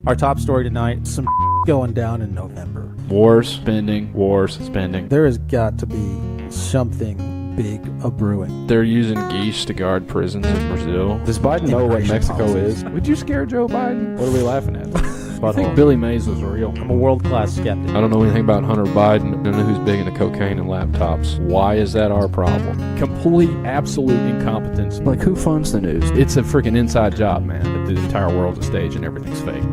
Our top story tonight, some going down in November. Wars, spending. There has got to be something big a-brewing. They're using geese to guard prisons in Brazil. Does Biden know what Mexico policies. is? Would you scare Joe Biden? What are we laughing at? I think Billy Mays was real. I'm a world-class skeptic. I don't know anything about Hunter Biden. I don't know who's big into cocaine and laptops. Why is that our problem? Complete, absolute incompetence. Like, who funds the news? It's a freaking inside job, man. That the entire world's a stage and everything's fake.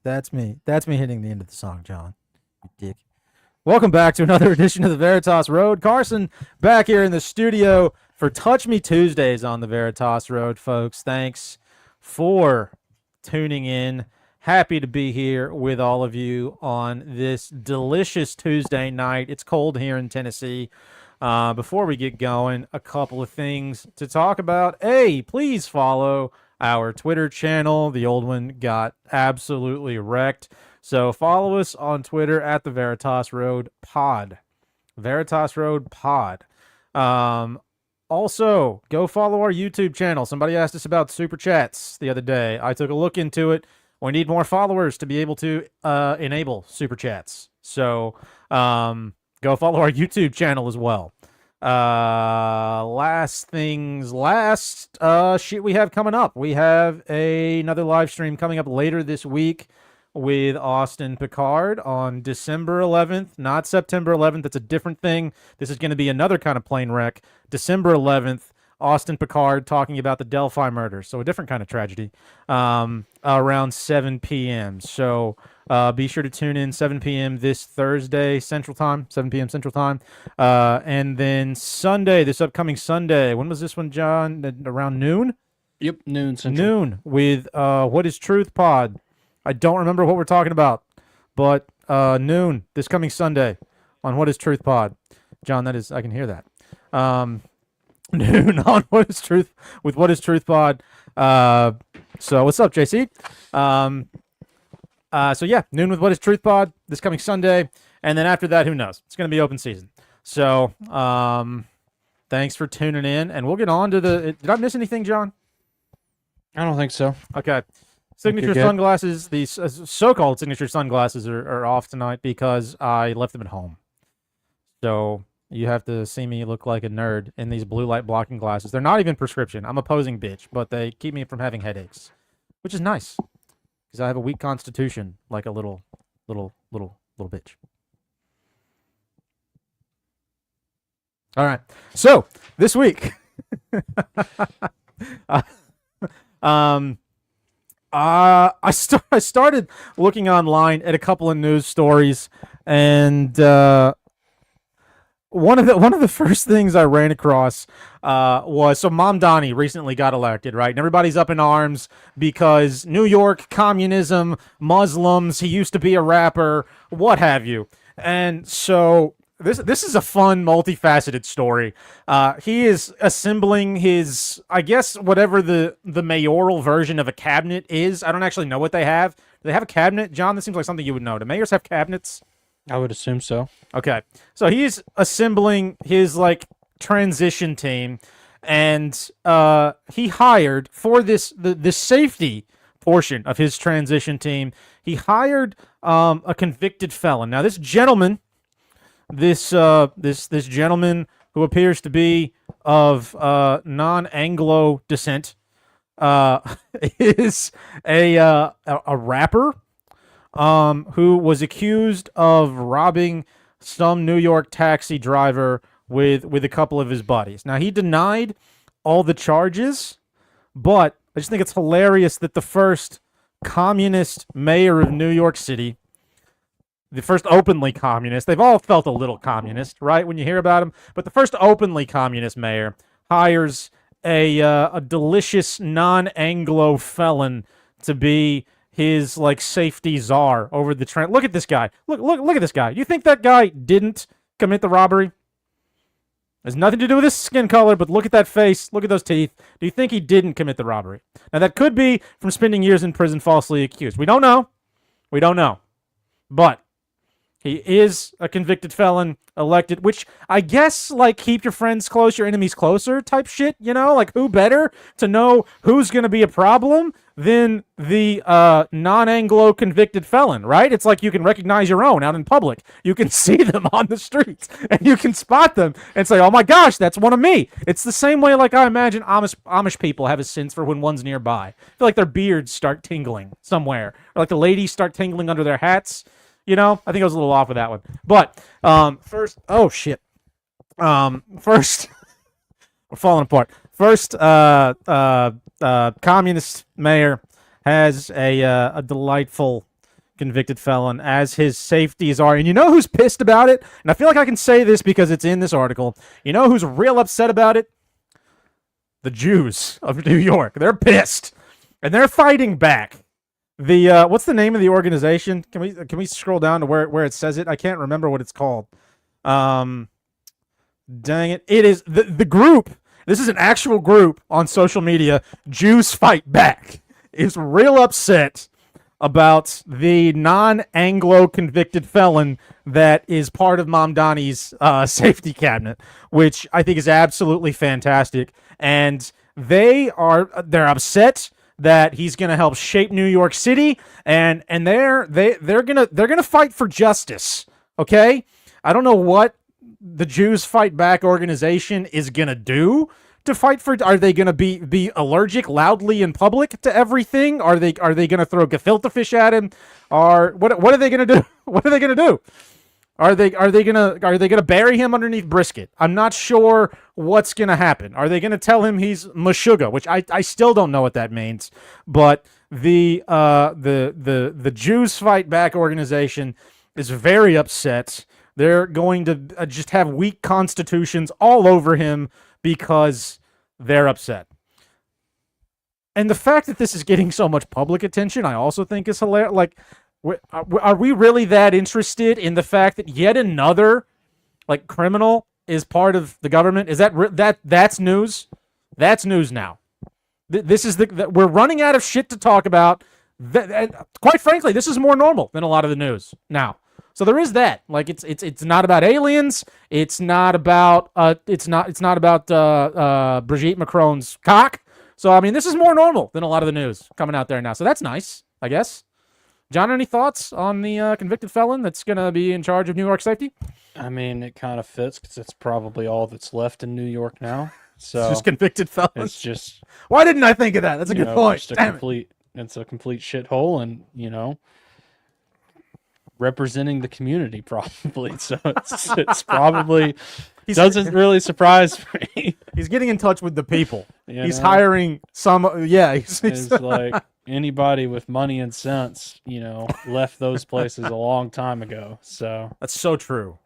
That's me hitting the end of the song, John. You dick. Welcome back to another edition of the Veritas Road. Carson back here in the studio for Touch Me Tuesdays on the Veritas Road, folks. Thanks for tuning in. Happy to be here with all of you on this delicious Tuesday night. It's cold here in Tennessee. Before we get going, a couple of things to talk about. A, please follow our Twitter channel. The old one got absolutely wrecked. So follow us on Twitter at the Veritas Road Pod. Veritas Road Pod. Also, go follow our YouTube channel. Somebody asked us about Super Chats the other day. I took a look into it. We need more followers to be able to enable Super Chats. So go follow our YouTube channel as well. Last things last, shit we have coming up. We have another live stream coming up later this week with Austin Picard on December 11th, not September 11th. That's a different thing. This is going to be another kind of plane wreck. December 11th, Austin Picard talking about the Delphi murder. So a different kind of tragedy, around 7 p.m. So be sure to tune in 7 p.m. this Thursday Central Time, 7 p.m. Central Time. And then Sunday, this upcoming Sunday, when was this one, John? Around noon? Yep, noon Central. Noon with What is Truth Pod. I don't remember what we're talking about, but noon this coming Sunday on What is Truth Pod. John, that is, I can hear that. Noon on What is Truth with What is Truth Pod. So what's up, JC? So yeah, noon with What is Truth Pod this coming Sunday, and then after that, who knows? It's going to be open season. So thanks for tuning in, and we'll get on to the. Did I miss anything, John? I don't think so. Okay. Signature sunglasses, these so-called signature sunglasses are off tonight because I left them at home. So you have to see me look like a nerd in these blue light blocking glasses. They're not even prescription. I'm a posing bitch, but they keep me from having headaches, which is nice because I have a weak constitution, like a little bitch. All right. So this week, I started looking online at a couple of news stories, and one of the first things I ran across was, so Mamdani recently got elected, right? And everybody's up in arms because New York, communism, Muslims, he used to be a rapper, what have you. And so this is a fun, multifaceted story. He is assembling his, I guess, whatever the mayoral version of a cabinet is. I don't actually know what they have. Do they have a cabinet? John, this seems like something you would know. Do mayors have cabinets? I would assume so. Okay. So he's assembling his, like, transition team, and he hired, for the safety portion of his transition team, he hired a convicted felon. Now, this gentleman... This gentleman who appears to be of non-Anglo descent is a rapper who was accused of robbing some New York taxi driver with a couple of his buddies. Now, he denied all the charges, but I just think it's hilarious that the first communist mayor of New York City, the first openly communist, they've all felt a little communist, right, when you hear about him, but the first openly communist mayor hires a delicious non-Anglo felon to be his, like, safety czar over the trend. Look at this guy. Look at this guy. You think that guy didn't commit the robbery? Has nothing to do with his skin color, but look at that face. Look at those teeth. Do you think he didn't commit the robbery? Now, that could be from spending years in prison falsely accused. We don't know. We don't know. But He is a convicted felon elected, which I guess, like, keep your friends close, your enemies closer type shit, you know? Like, who better to know who's going to be a problem than the non-Anglo convicted felon, right? It's like you can recognize your own out in public. You can see them on the streets, and you can spot them and say, oh my gosh, that's one of me. It's the same way, like, I imagine Amish people have a sense for when one's nearby. I feel like their beards start tingling somewhere, or like the ladies start tingling under their hats. You know, I think I was a little off with that one. But first, oh shit. First, we're falling apart. First, communist mayor has a delightful convicted felon as his safeties are, and you know who's pissed about it? And I feel like I can say this because it's in this article. You know who's real upset about it? The Jews of New York. They're pissed, and they're fighting back. The what's the name of the organization? Can we scroll down to where it says it? I can't remember what it's called. Dang it. It is the group. This is an actual group on social media. Jews Fight Back is real upset about the non-Anglo convicted felon that is part of Mamdani's safety cabinet, which I think is absolutely fantastic. And they're upset that he's going to help shape New York City, and they're gonna fight for justice. Okay, I don't know what the Jews Fight Back organization is gonna do to fight for. Are they gonna be allergic loudly in public to everything? Are they gonna throw gefilte fish at him? Or what are they gonna do? What are they gonna do? Are they gonna bury him underneath brisket? I'm not sure what's gonna happen. Are they gonna tell him he's Meshuggah, which I still don't know what that means. But the Jews Fight Back organization is very upset. They're going to just have weak constitutions all over him because they're upset. And the fact that this is getting so much public attention, I also think is hilarious. Like, are we really that interested in the fact that yet another, like, criminal is part of the government? Is that's news? That's news now. This is we're running out of shit to talk about. And quite frankly, this is more normal than a lot of the news now. So there is that. Like, it's not about aliens. It's not about Brigitte Macron's cock. So I mean, this is more normal than a lot of the news coming out there now. So that's nice, I guess. John, any thoughts on the convicted felon that's going to be in charge of New York safety? I mean, it kind of fits because it's probably all that's left in New York now. So It's just convicted felons. it's just, Why didn't I think of that? That's a you good know, point. just a Damn it. complete, it's a complete shithole, and you know, representing the community probably. So it's probably doesn't really surprise me. He's getting in touch with the people. He's know? hiring some. Yeah, It's like anybody with money and sense, you know, left those places a long time ago. So that's so true.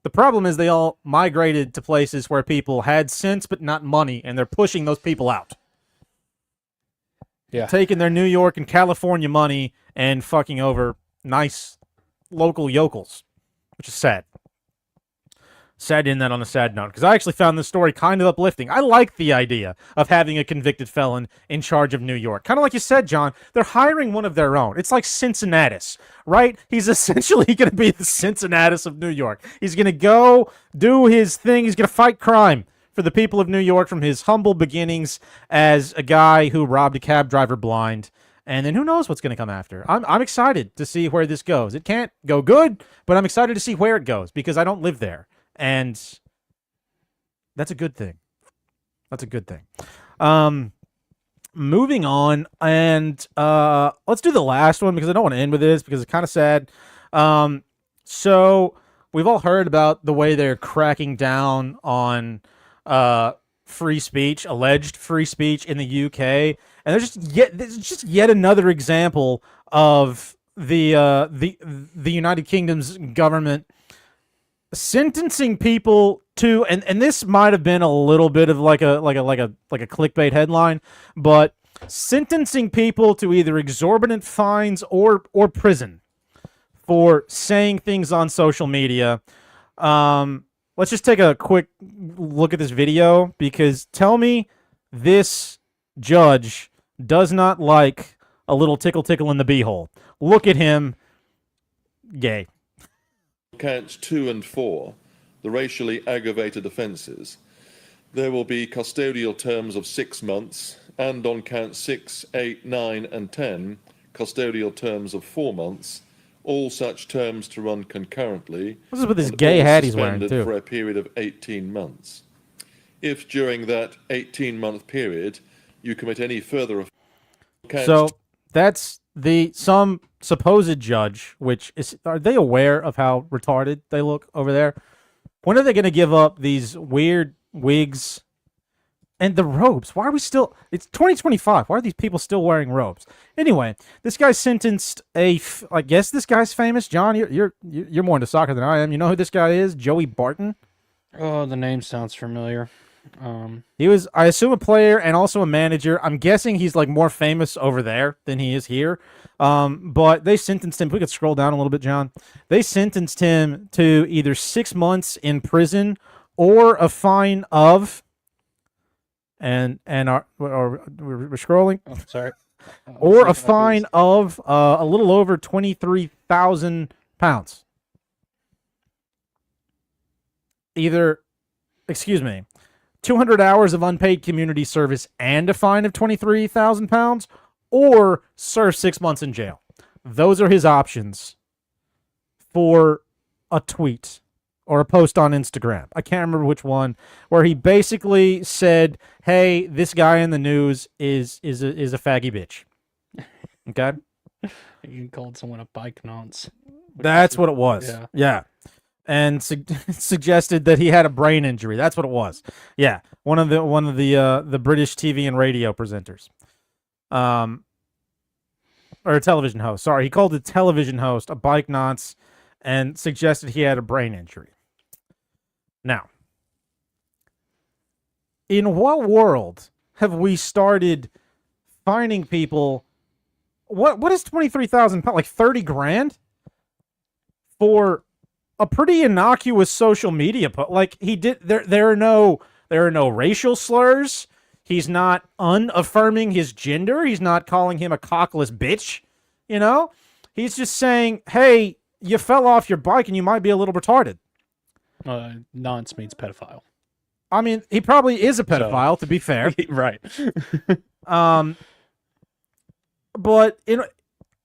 The problem is they all migrated to places where people had sense but not money, and they're pushing those people out. yeah, Taking their New York and California money and fucking over nice local yokels, which is sad. Sad in that on a sad note, because I actually found this story kind of uplifting. I like the idea of having a convicted felon in charge of New York. Kind of like you said, John, they're hiring one of their own. It's like Cincinnatus, right? He's essentially going to be the Cincinnatus of New York. He's going to go do his thing. He's going to fight crime for the people of New York from his humble beginnings as a guy who robbed a cab driver blind. And then who knows what's going to come after. I'm excited to see where this goes. It can't go good, but I'm excited to see where it goes because I don't live there. And that's a good thing. That's a good thing. Moving on, and let's do the last one because I don't want to end with this because it's kind of sad. So we've all heard about the way they're cracking down on free speech, alleged free speech in the UK, and there's just yet another example of the United Kingdom's government sentencing people to, and this might have been a little bit of like a clickbait headline, but sentencing people to either exorbitant fines or prison for saying things on social media. Let's just take a quick look at this video because tell me this judge does not like a little tickle in the beehole. Look at him, gay. counts 2 and 4, the racially aggravated offences, there will be custodial terms of 6 months, and on counts 6, 8, 9, and 10, custodial terms of 4 months, all such terms to run concurrently. This is with this and gay all hat he's wearing, suspended too. for a period of 18 months. If during that 18-month period you commit any further offence... So that's some supposed judge, which is, are they aware of how retarded they look over there? When are they going to give up these weird wigs and the robes? Why are we still? It's 2025. Why are these people still wearing robes? Anyway, this guy sentenced I guess this guy's famous. John, you're more into soccer than I am. You know who this guy is? Joey Barton. Oh, the name sounds familiar. He was, I assume, a player and also a manager. I'm guessing he's like more famous over there than he is here. But they sentenced him. If we could scroll down a little bit, John. They sentenced him to either 6 months in prison or a fine of, we're scrolling. Oh, sorry. Or a fine of a little over £23,000. Either, excuse me, 200 hours of unpaid community service and a fine of £23,000, or serve 6 months in jail. Those are his options for a tweet or a post on Instagram. I can't remember which one, where he basically said, "Hey, this guy in the news is a faggy bitch." Okay, You called someone a bike nonce. that's what it was. Yeah. And suggested that he had a brain injury. That's what it was. Yeah, one of the British TV and radio presenters, or a television host. Sorry, he called the television host a bike nonce, and suggested he had a brain injury. Now, in what world have we started fining people? What is £23,000? Like 30 grand for a pretty innocuous social media post? Like, he did. There are no racial slurs. He's not unaffirming his gender. He's not calling him a cockless bitch. You know, he's just saying, "Hey, you fell off your bike and you might be a little retarded." Nonce means pedophile. I mean, he probably is a pedophile, to be fair. Right. But in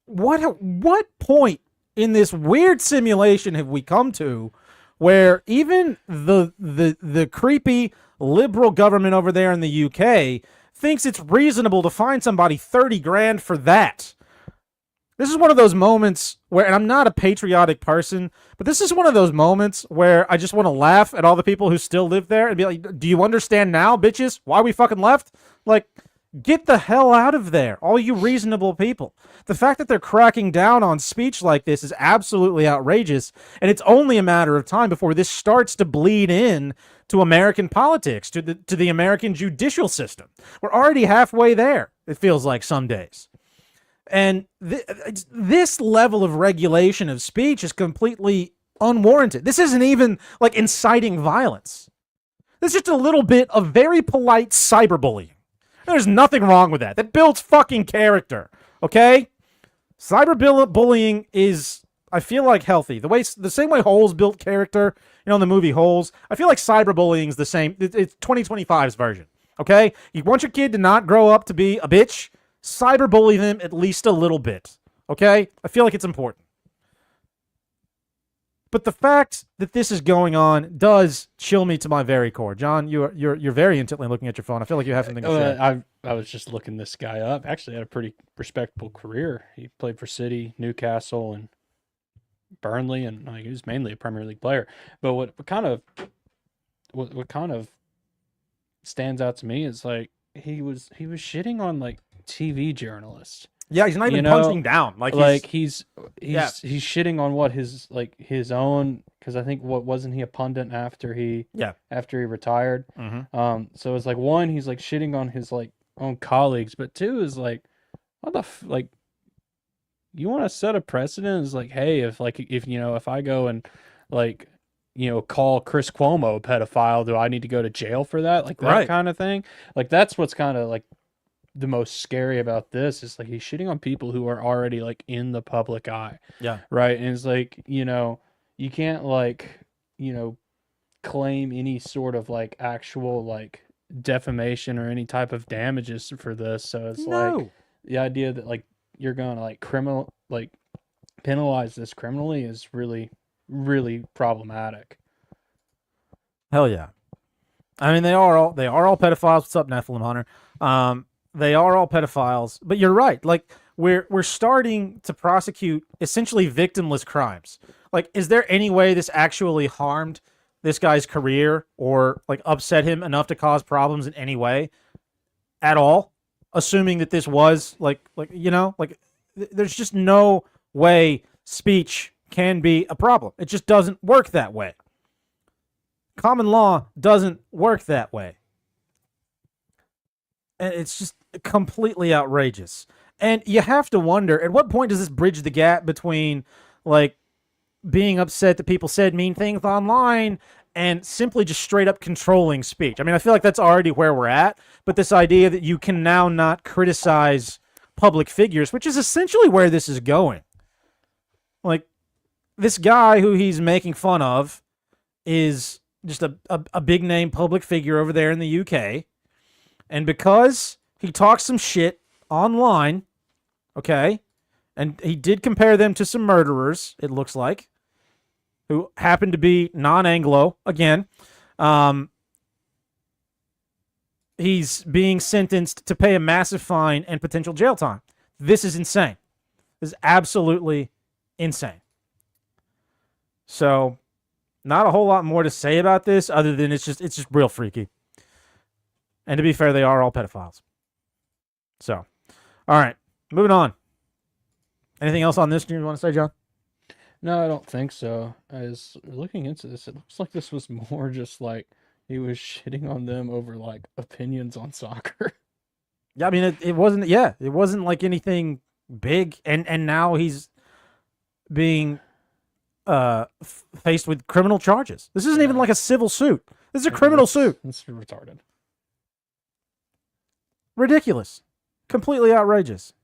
what point in this weird simulation have we come to where even the creepy liberal government over there in the UK thinks it's reasonable to fine somebody 30 grand for that? This is one of those moments where, and I'm not a patriotic person, but this is one of those moments where I just want to laugh at all the people who still live there and be like, "Do you understand now, bitches, why we fucking left?" Like, get the hell out of there, all you reasonable people. The fact that they're cracking down on speech like this is absolutely outrageous, and it's only a matter of time before this starts to bleed in to American politics, to the American judicial system. We're already halfway there, it feels like some days. And this level of regulation of speech is completely unwarranted. This isn't even like inciting violence. This is just a little bit of very polite cyberbullying. There's nothing wrong with that. That builds fucking character, okay? Cyberbullying is, I feel like, healthy. The same way Holes built character, in the movie Holes. I feel like cyberbullying is the same. It's 2025's version, okay? You want your kid to not grow up to be a bitch? Cyberbully them at least a little bit, okay? I feel like it's important. But the fact that this is going on does chill me to my very core. John, you're very intently looking at your phone. I feel like you have something to say. I was just looking this guy up. Actually, had a pretty respectable career. He played for City, Newcastle, and Burnley, and he was mainly a Premier League player. But what kind of stands out to me is like he was shitting on like TV journalists. Yeah, he's not even punching down. He's shitting on what his own, because I think wasn't he a pundit after he retired. Mm-hmm. So it's like, one, he's like shitting on his like own colleagues, but two is like, what the like, you want to set a precedent? Is like, hey, if I go and like, call Chris Cuomo a pedophile, do I need to go to jail for that? Like that kind of thing. Like that's what's kind of like the most scary about this is like he's shitting on people who are already like in the public eye. Yeah. Right. And it's like, you you can't like, you know, claim any sort of like actual like defamation or any type of damages for this. So it's like No. the idea that like you're gonna like penalize this criminally is really, really problematic. Hell yeah. I mean, they are all pedophiles. What's up, Nephilim Hunter? They are all pedophiles. But you're right. Like we're starting to prosecute essentially victimless crimes. Like, is there any way this actually harmed this guy's career or like upset him enough to cause problems in any way at all? Assuming that this was there's just no way speech can be a problem. It just doesn't work that way. Common law doesn't work that way. And it's just completely outrageous. And you have to wonder, at what point does this bridge the gap between, like, being upset that people said mean things online and simply just straight up controlling speech? I mean, I feel like that's already where we're at, but this idea that you can now not criticize public figures, which is essentially where this is going. Like, this guy who he's making fun of is just a big name public figure over there in the UK. And because he talks some shit online, okay, and he did compare them to some murderers, it looks like, who happen to be non-Anglo, again, he's being sentenced to pay a massive fine and potential jail time. This is insane. This is absolutely insane. So, not a whole lot more to say about this other than it's just real freaky. And to be fair, they are all pedophiles. So, all right, moving on. Anything else on this you want to say, John? No, I don't think so. I was looking into this. It looks like this was more just like he was shitting on them over like opinions on soccer. Yeah, I mean, it wasn't. Yeah, it wasn't like anything big. And now he's being faced with criminal charges. This isn't even like a civil suit. This is a criminal suit. It's retarded. Ridiculous. Completely outrageous.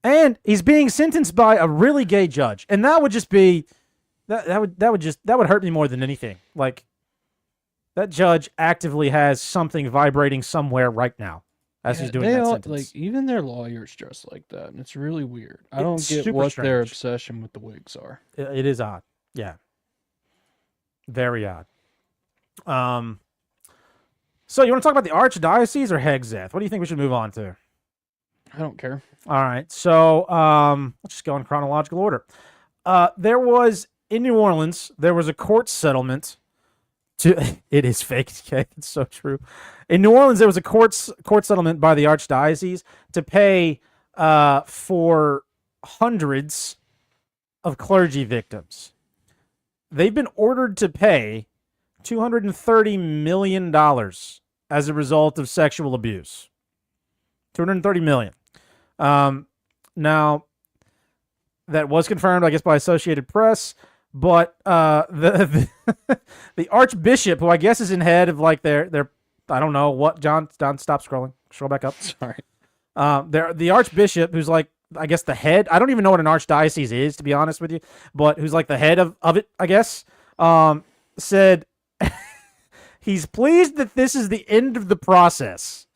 And he's being sentenced by a really gay judge. And that would just be that would hurt me more than anything. Like, that judge actively has something vibrating somewhere right now as he's doing that sentence. Like, even their lawyers dress like that, and it's really weird. I It's don't get super what their strange. obsession with the wigs are. It is odd. Yeah. Very odd. So you want to talk about the Archdiocese or Hegseth? What do you think we should move on to? I don't care. All right. So let's just go in chronological order. There was, in New Orleans, there was a court settlement to it is fake, okay? It's so true. In New Orleans, there was a court settlement by the Archdiocese to pay for hundreds of clergy victims. They've been ordered to pay $230 million as a result of sexual abuse. $230 million. Now, that was confirmed, I guess, by Associated Press, but the Archbishop, who I guess is in head of like their I don't know what, John, stop scrolling. Scroll back up. Sorry. The Archbishop, who's like, I guess, the head. I don't even know what an archdiocese is, to be honest with you, but who's like the head of it, I guess, said he's pleased that this is the end of the process,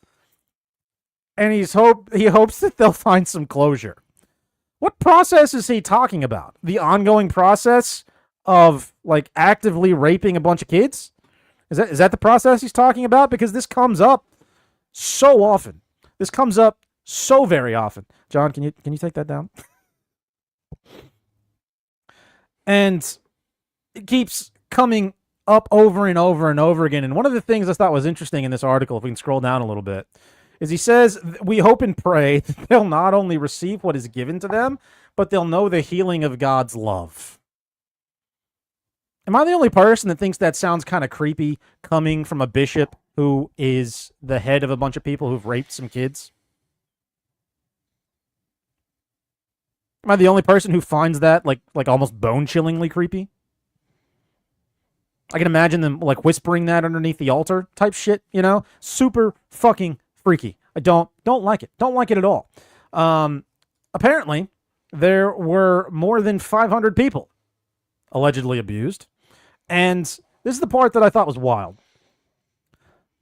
and he hopes that they'll find some closure. What process is he talking about? The ongoing process of like actively raping a bunch of kids? Is that the process he's talking about? Because this comes up so often. This comes up so very often. John, can you take that down? And it keeps coming up over and over and over again. And one of the things I thought was interesting in this article, if we can scroll down a little bit, is he says, we hope and pray that they'll not only receive what is given to them, but they'll know the healing of God's love. Am I the only person that thinks that sounds kind of creepy coming from a bishop who is the head of a bunch of people who've raped some kids? Am I the only person who finds that like almost bone-chillingly creepy? I can imagine them like whispering that underneath the altar type shit, you know? Super fucking freaky. I don't like it. Don't like it at all. Apparently, there were more than 500 people allegedly abused. And this is the part that I thought was wild.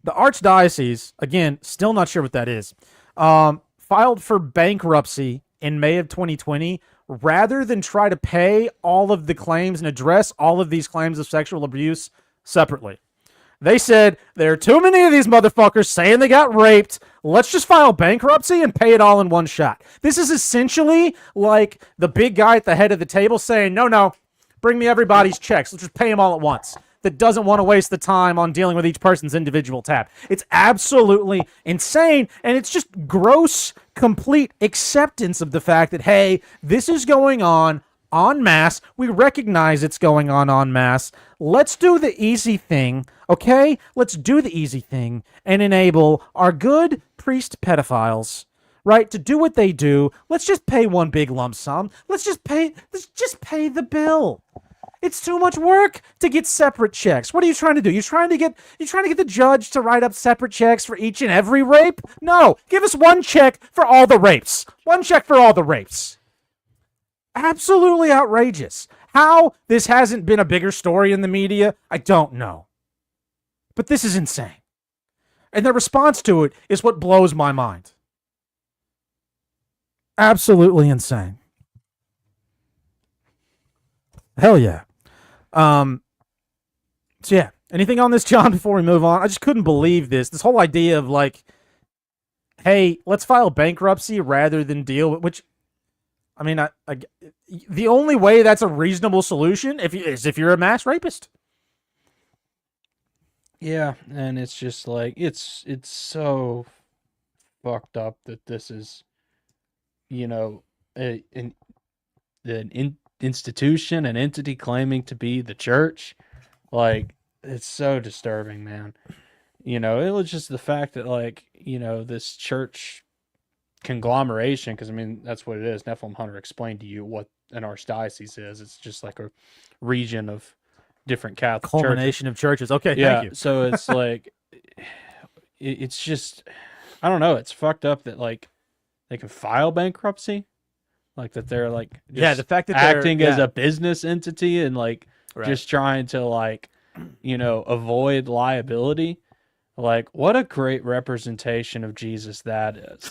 The Archdiocese, again, still not sure what that is, filed for bankruptcy in May of 2020 rather than try to pay all of the claims and address all of these claims of sexual abuse separately. They said, there are too many of these motherfuckers saying they got raped. Let's just file bankruptcy and pay it all in one shot. This is essentially like the big guy at the head of the table saying, no, bring me everybody's checks. Let's just pay them all at once. That doesn't want to waste the time on dealing with each person's individual tab. It's absolutely insane, and it's just gross, complete acceptance of the fact that, hey, this is going on en masse. We recognize it's going on en masse. Let's do the easy thing, okay? Let's do the easy thing and enable our good priest pedophiles, right, to do what they do. Let's just pay one big lump sum. Let's just pay the bill. It's too much work to get separate checks. What are you trying to do? You're trying to get the judge to write up separate checks for each and every rape? No, give us one check for all the rapes. One check for all the rapes. Absolutely outrageous. How this hasn't been a bigger story in the media, I don't know. But this is insane. And the response to it is what blows my mind. Absolutely insane. Hell yeah. So yeah, anything on this, John, before we move on? I just couldn't believe this. This whole idea of like, hey, let's file bankruptcy rather than deal with, which, I mean, the only way that's a reasonable solution is if you're a mass rapist. Yeah, and it's just like it's so fucked up that this is, an institution, an entity claiming to be the church. Like, it's so disturbing, man. It was just the fact that, this church conglomeration, because I mean that's what it is. Nephilim Hunter explained to you what an archdiocese is. It's just like a region of different Catholic culmination churches. of churches. Okay, Yeah, thank you. so it's like it's just, I don't know. It's fucked up that they can file bankruptcy, that they're the fact that acting they're as a business entity and Right. just trying to avoid liability. What a great representation of Jesus that is.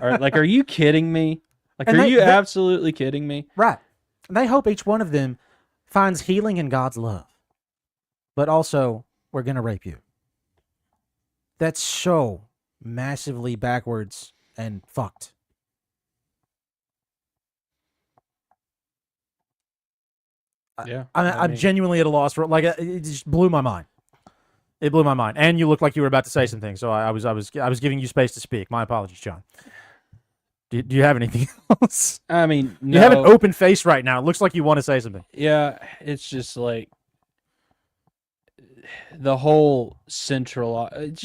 Are you kidding me? And are you absolutely kidding me? Right. And they hope each one of them finds healing in God's love. But also, we're going to rape you. That's so massively backwards and fucked. Yeah. I'm genuinely at a loss for it just blew my mind. It blew my mind. And you looked like you were about to say something, so I was giving you space to speak. My apologies, John. Do you have anything else? I mean, no. You have an open face right now. It looks like you want to say something. Yeah, it's just the whole centralized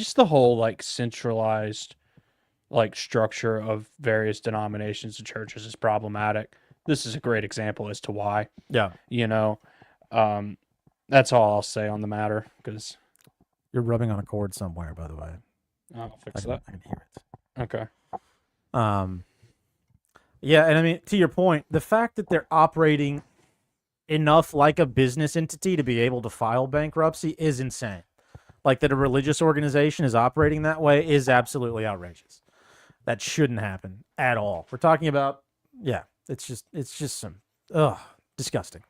structure of various denominations and churches is problematic. This is a great example as to why. Yeah. That's all I'll say on the matter, because you're rubbing on a cord somewhere, by the way. I'll fix that. I can hear it. Okay. Yeah, and I mean, to your point, the fact that they're operating enough like a business entity to be able to file bankruptcy is insane. That a religious organization is operating that way is absolutely outrageous. That shouldn't happen at all. We're talking about, it's just some, disgusting.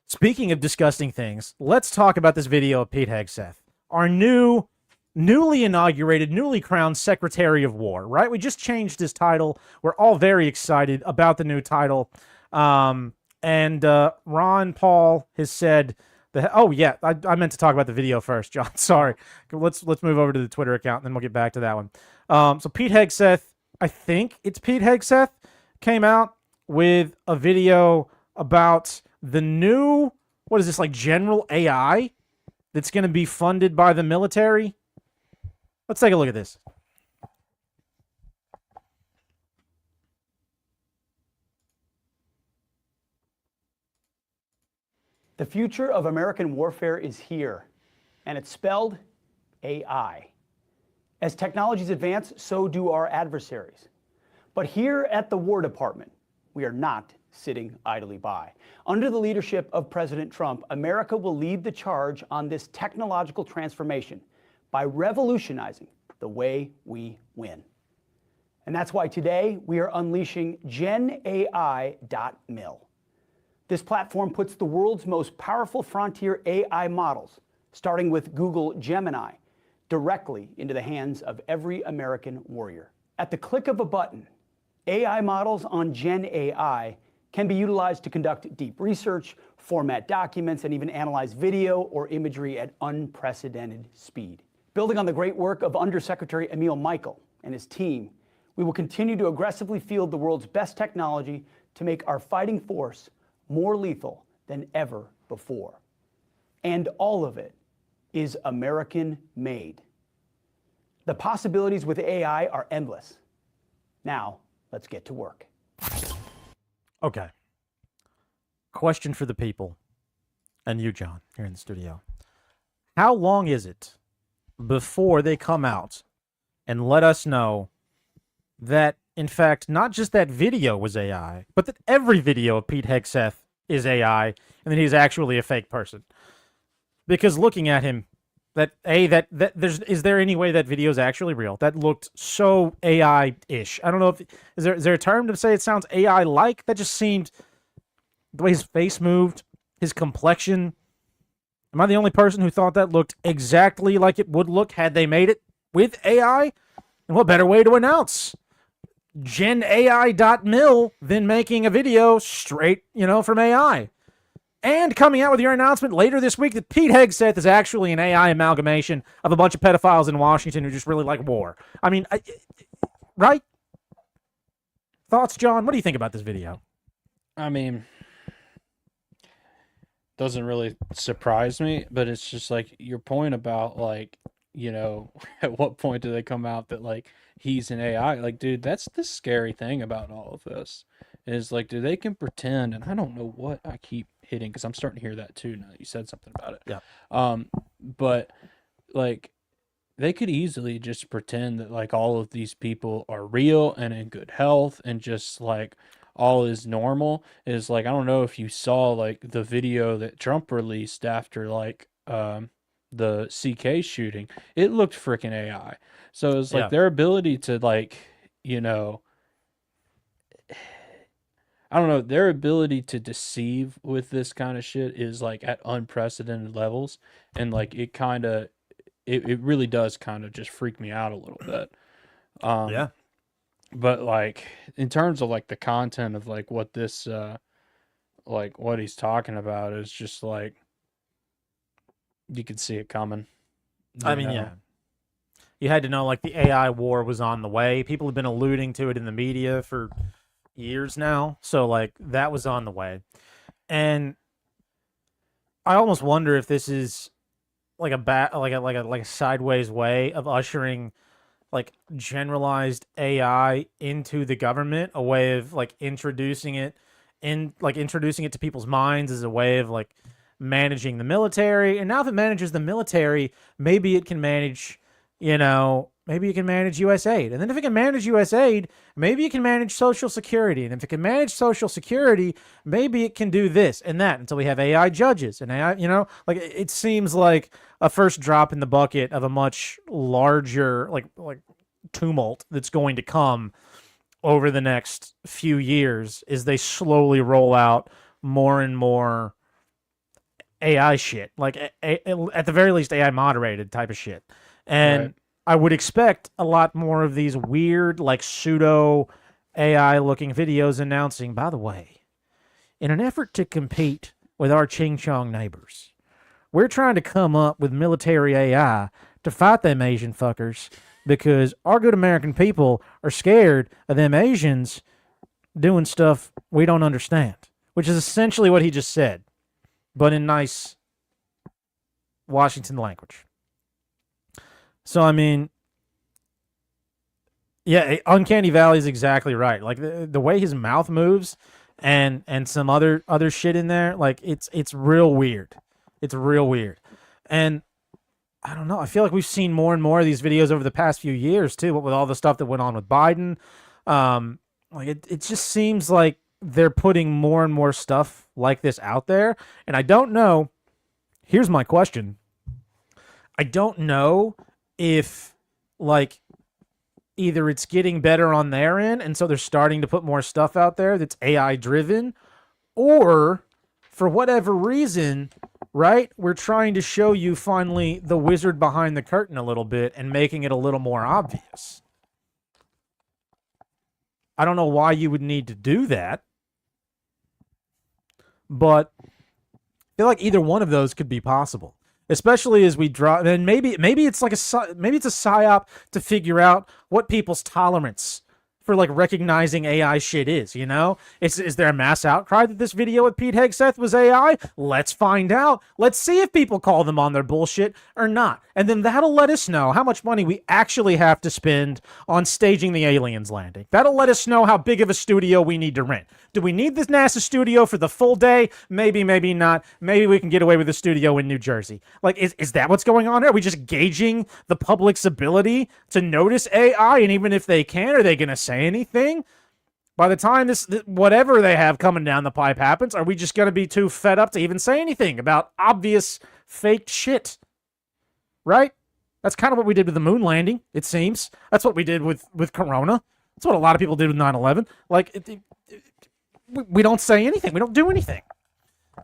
Speaking of disgusting things, let's talk about this video of Pete Hegseth, our newly inaugurated, newly crowned Secretary of War, right? We just changed his title. We're all very excited about the new title. And Ron Paul has said I meant to talk about the video first, John. Sorry. Let's move over to the Twitter account, and then we'll get back to that one. So Pete Hegseth, I think it's Pete Hegseth, came out with a video about the new, what is this, general AI that's going to be funded by the military? Let's take a look at this. The future of American warfare is here, and it's spelled AI. As technologies advance, so do our adversaries. But here at the War Department, we are not sitting idly by. Under the leadership of President Trump, America will lead the charge on this technological transformation by revolutionizing the way we win. And that's why today we are unleashing GenAI.mil. This platform puts the world's most powerful frontier AI models, starting with Google Gemini, directly into the hands of every American warrior. At the click of a button, AI models on GenAI can be utilized to conduct deep research, format documents, and even analyze video or imagery at unprecedented speed. Building on the great work of Undersecretary Emil Michael and his team, we will continue to aggressively field the world's best technology to make our fighting force more lethal than ever before. And all of it is American-made. The possibilities with AI are endless. Now, let's get to work. Okay. Question for the people, and you, John, here in the studio. How long is it before they come out and let us know that, in fact, not just that video was AI, but that every video of Pete Hegseth is AI, and that he's actually a fake person? Because looking at him, is there any way that video is actually real? That looked so AI-ish. I don't know if is there a term to say it sounds AI-like? That just seemed, the way his face moved, his complexion. Am I the only person who thought that looked exactly like it would look had they made it with AI? And what better way to announce GenAI.mil than making a video straight, from AI? And coming out with your announcement later this week that Pete Hegseth is actually an AI amalgamation of a bunch of pedophiles in Washington who just really like war. I mean, right? Thoughts, John? What do you think about this video? I mean, doesn't really surprise me, but it's just like your point about at what point do they come out that he's an AI? Like, dude, that's the scary thing about all of this is dude, they can pretend, and I don't know what I keep hitting because I'm starting to hear that too now that you said something about it. Yeah. But they could easily just pretend that all of these people are real and in good health and just all is normal. Is I don't know if you saw the video that Trump released after the CK shooting. It looked freaking AI. So it's their ability to I don't know, their ability to deceive with this kind of shit is at unprecedented levels, and it kind of it really does kind of just freak me out a little bit. Yeah. But in terms of the content of what this what he's talking about is just you could see it coming. I mean, yeah. You had to know the AI war was on the way. People have been alluding to it in the media for years now. So that was on the way. And I almost wonder if this is a sideways way of ushering generalized AI into the government, a way of introducing it to people's minds as a way of managing the military. And now if it manages the military, maybe it can manage, maybe it can manage USAID. And then if it can manage USAID, maybe it can manage Social Security. And if it can manage Social Security, maybe it can do this and that until we have AI judges. And AI, it seems like a first drop in the bucket of a much larger, tumult that's going to come over the next few years as they slowly roll out more and more AI shit. At the very least, AI moderated type of shit. And right. I would expect a lot more of these weird, pseudo AI-looking videos announcing, by the way, in an effort to compete with our Ching Chong neighbors, we're trying to come up with military AI to fight them Asian fuckers because our good American people are scared of them Asians doing stuff we don't understand, which is essentially what he just said, but in nice Washington language. So, I mean, yeah, Uncanny Valley is exactly right. The way his mouth moves and some other shit in there, it's real weird. It's real weird. And I don't know. I feel like we've seen more and more of these videos over the past few years, too, with all the stuff that went on with Biden. It just seems like they're putting more and more stuff like this out there. And I don't know. Here's my question. I don't know if, like, either it's getting better on their end, and so they're starting to put more stuff out there that's AI driven, or for whatever reason, right, we're trying to show you finally the wizard behind the curtain a little bit and making it a little more obvious. I don't know why you would need to do that, but I feel like either one of those could be possible, especially as we draw. And maybe it's like maybe it's a psyop to figure out what people's tolerance for like recognizing AI shit is. You know, is there a mass outcry that this video with Pete Hegseth was AI? Let's find out. Let's see if people call them on their bullshit or not, and then that'll let us know how much money we actually have to spend on staging the aliens landing. That'll let us know how big of a studio we need to rent. Do we need this NASA studio for the full day? Maybe, maybe not. Maybe we can get away with a studio in New Jersey. Like, is that what's going on here? Are we just gauging the public's ability to notice AI? And even if they can, are they going to say anything? By the time this whatever they have coming down the pipe happens, are we just going to be too fed up to even say anything about obvious faked shit? Right? That's kind of what we did with the moon landing, it seems. That's what we did with Corona. That's what a lot of people did with 9/11. Like, we don't say anything. We don't do anything.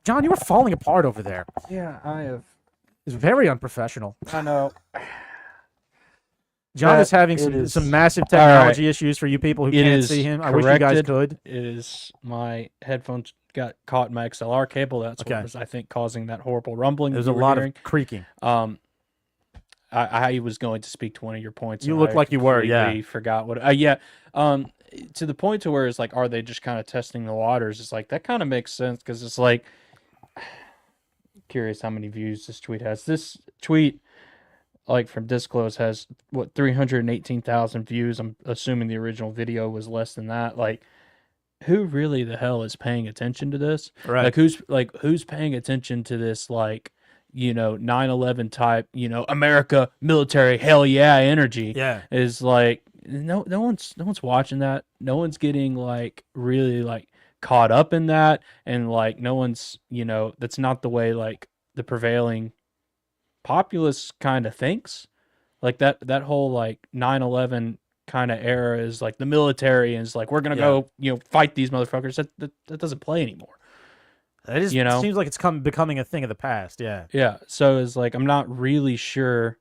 John, you were falling apart over there. Yeah, I have. It's very unprofessional. I know. John is having some massive technology issues for you people who can't see him. I wish you guys could. It is my headphones got caught in my XLR cable. That's what was, I think, causing that horrible rumbling. There's a lot of creaking. I was going to speak to one of your points. You look like you were, yeah. Forgot what. To the point to where it's like, are they just kind of testing the waters? It's like, that kind of makes sense, because it's like, curious how many views this tweet has. This tweet, like, from Disclose has, 318,000 views. I'm assuming the original video was less than that. Like, who really the hell is paying attention to this? Right. Who's paying attention to this, like, 9/11 type, America military, hell yeah energy. Yeah. Is like, no one's watching that. No one's getting like really like caught up in that, and like no one's, that's not the way like the prevailing populace kind of thinks. Like that whole like 9/11 kind of era is like the military, and it's like, we're gonna go fight these motherfuckers. That doesn't play anymore. It is, it seems like it's becoming a thing of the past. Yeah. So it's like, I'm not really sure,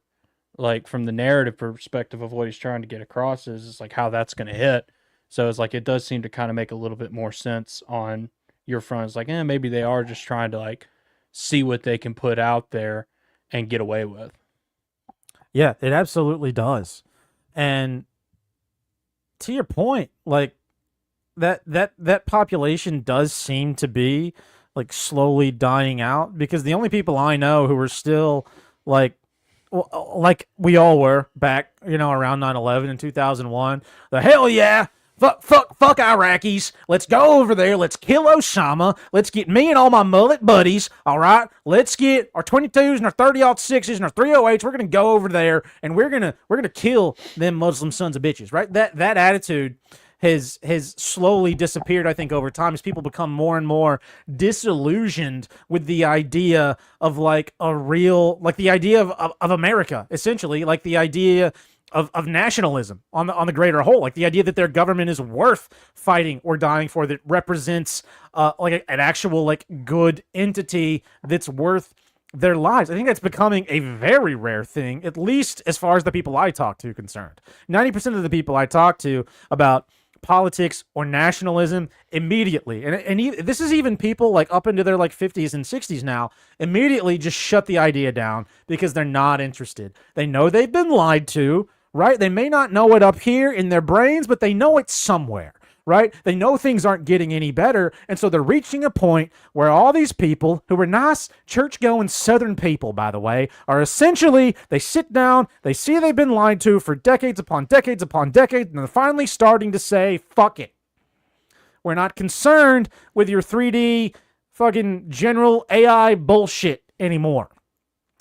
like, from the narrative perspective of what he's trying to get across is like how that's going to hit. So it's like, it does seem to kind of make a little bit more sense on your front. It's like, maybe they are just trying to like see what they can put out there and get away with. Yeah, it absolutely does. And to your point, like that population does seem to be like slowly dying out, because the only people I know who are still like we all were back, around 9/11 in 2001, the hell yeah, fuck Iraqis, let's go over there, let's kill Osama, let's get me and all my mullet buddies, all right, let's get our 22s and our 30-06s and our 308s, we're gonna go over there and we're gonna kill them Muslim sons of bitches, right? That attitude has slowly disappeared, I think, over time, as people become more and more disillusioned with the idea of like a real, like the idea of America, essentially, like the idea of nationalism on the greater whole, like the idea that their government is worth fighting or dying for, that represents like an actual like good entity that's worth their lives. I think that's becoming a very rare thing, at least as far as the people I talk to concerned. 90% of the people I talk to about politics or nationalism immediately, and this is even people like up into their like 50s and 60s now, immediately just shut the idea down because they're not interested. They know they've been lied to, right? They may not know it up here in their brains, but they know it somewhere, right? They know things aren't getting any better, and so they're reaching a point where all these people, who are nice, church-going Southern people, by the way, are essentially, they sit down, they see they've been lied to for decades upon decades upon decades, and they're finally starting to say, fuck it. We're not concerned with your 3D fucking general AI bullshit anymore.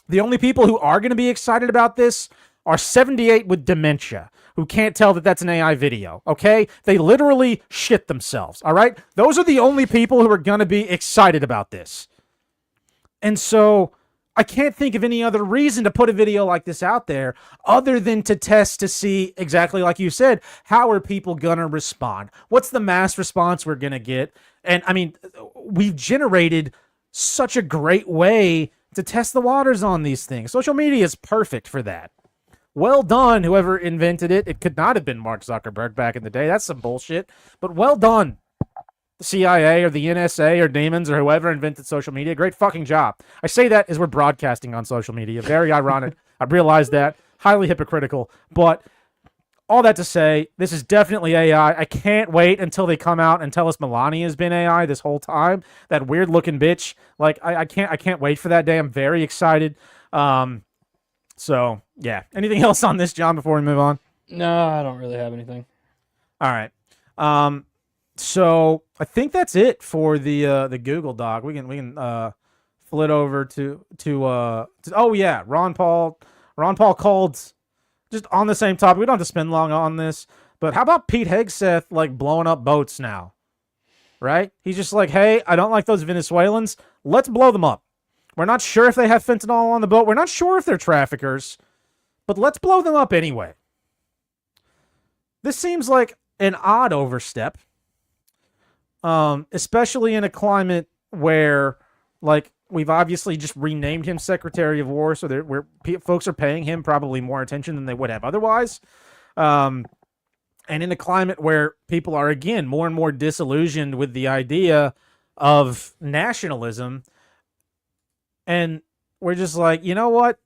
The only people who are going to be excited about this are 78 with dementia who can't tell that that's an AI video, okay? They literally shit themselves, all right? Those are the only people who are going to be excited about this. And so I can't think of any other reason to put a video like this out there other than to test to see, exactly like you said, how are people going to respond? What's the mass response we're going to get? And I mean, we've generated such a great way to test the waters on these things. Social media is perfect for that. Well done, whoever invented it. It could not have been Mark Zuckerberg back in the day. That's some bullshit. But well done, the CIA or the NSA or demons or whoever invented social media. Great fucking job. I say that as we're broadcasting on social media. Very ironic. I realize that. Highly hypocritical. But all that to say, this is definitely AI. I can't wait until they come out and tell us Melania's been AI this whole time. That weird looking bitch. Like I can't wait for that day. I'm very excited. So yeah. Anything else on this, John, before we move on? No, I don't really have anything. All right. So I think that's it for the Google Doc. We can flit over to oh yeah, Ron Paul called. Just on the same topic, we don't have to spend long on this, but how about Pete Hegseth like blowing up boats now? Right? He's just like, hey, I don't like those Venezuelans. Let's blow them up. We're not sure if they have fentanyl on the boat. We're not sure if they're traffickers, but let's blow them up anyway. This seems like an odd overstep, especially in a climate where, like, we've obviously just renamed him Secretary of War, so folks are paying him probably more attention than they would have otherwise. And in a climate where people are, again, more and more disillusioned with the idea of nationalism, and we're just like, you know what?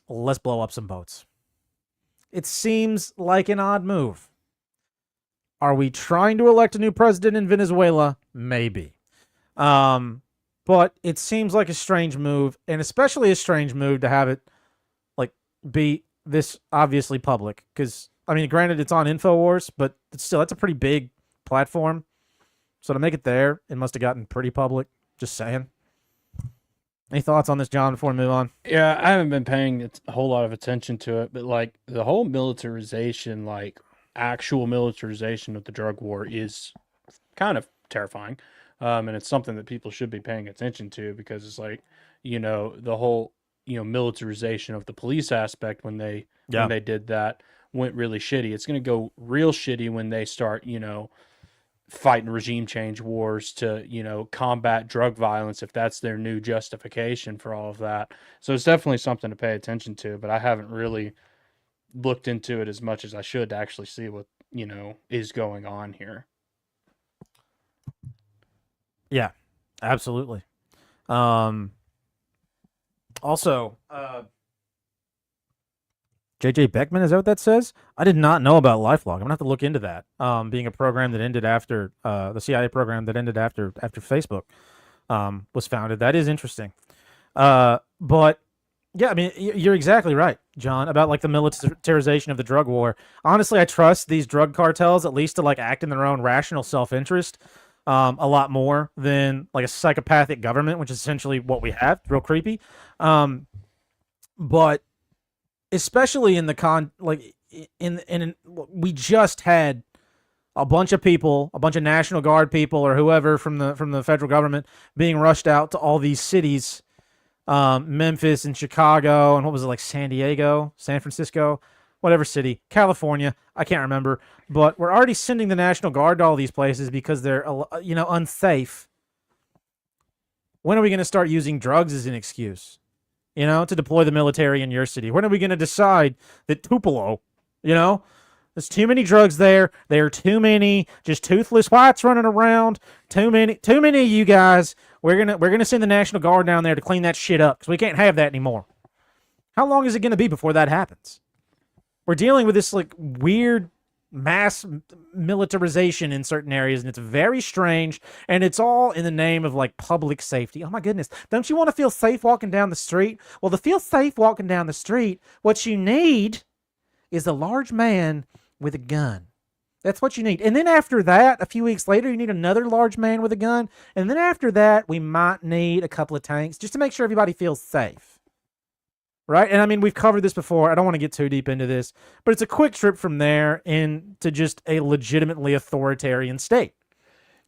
Let's blow up some boats. It seems like an odd move. Are we trying to elect a new president in Venezuela? Maybe. But it seems like a strange move, and especially a strange move to have it like be this obviously public. Because, I mean, granted, it's on InfoWars, but that's a pretty big platform. So to make it there, it must have gotten pretty public. Just saying. Any thoughts on this, John, before we move on? Yeah, I haven't been paying a whole lot of attention to it, but like the whole militarization, like actual militarization of the drug war is kind of terrifying. And it's something that people should be paying attention to because it's like, the whole, militarization of the police aspect when they did that went really shitty. It's going to go real shitty when they start, fighting regime change wars to, combat drug violence, if that's their new justification for all of that. So it's definitely something to pay attention to, but I haven't really looked into it as much as I should to actually see what, is going on here. Yeah, absolutely. Also, JJ Beckman, is that what that says? I did not know about LifeLog. I'm gonna have to look into that. Being a program that ended after the CIA program that ended after Facebook was founded. That is interesting. But yeah, I mean, you're exactly right, John, about like the militarization of the drug war. Honestly, I trust these drug cartels at least to like act in their own rational self-interest. A lot more than like a psychopathic government, which is essentially what we have. Real creepy. But especially in the we just had a bunch of people, a bunch of National Guard people or whoever from the federal government being rushed out to all these cities, Memphis and Chicago, and what was it, like San Diego, San Francisco, whatever city, California, I can't remember, but we're already sending the National Guard to all these places because they're, unsafe. When are we going to start using drugs as an excuse, to deploy the military in your city? When are we going to decide that Tupelo, there's too many drugs there. There are too many just toothless whites running around. Too many of you guys. We're gonna send the National Guard down there to clean that shit up because we can't have that anymore. How long is it going to be before that happens? We're dealing with this like weird mass militarization in certain areas, and it's very strange, and it's all in the name of like public safety. Oh my goodness, don't you want to feel safe walking down the street? Well, to feel safe walking down the street, what you need is a large man with a gun. That's what you need. And then after that, a few weeks later, you need another large man with a gun, and then after that, we might need a couple of tanks just to make sure everybody feels safe. right? And I mean, we've covered this before. I don't want to get too deep into this, but it's a quick trip from there into just a legitimately authoritarian state.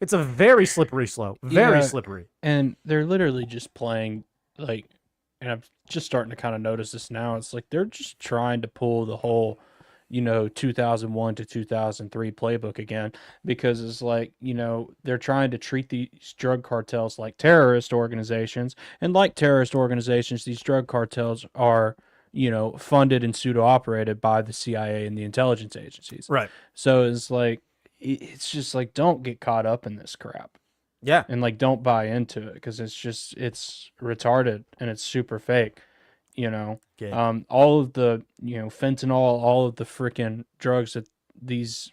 It's a very slippery slope, very Yeah. slippery. And they're literally just playing like, and I'm just starting to kind of notice this now. It's like they're just trying to pull the whole, 2001 to 2003 playbook again, because it's like, they're trying to treat these drug cartels like terrorist organizations, and like terrorist organizations, these drug cartels are, funded and pseudo operated by the CIA and the intelligence agencies. Right. So it's like, it's just like, don't get caught up in this crap. Yeah. And like, don't buy into it, because it's retarded and it's super fake. All of the fentanyl, all of the freaking drugs that these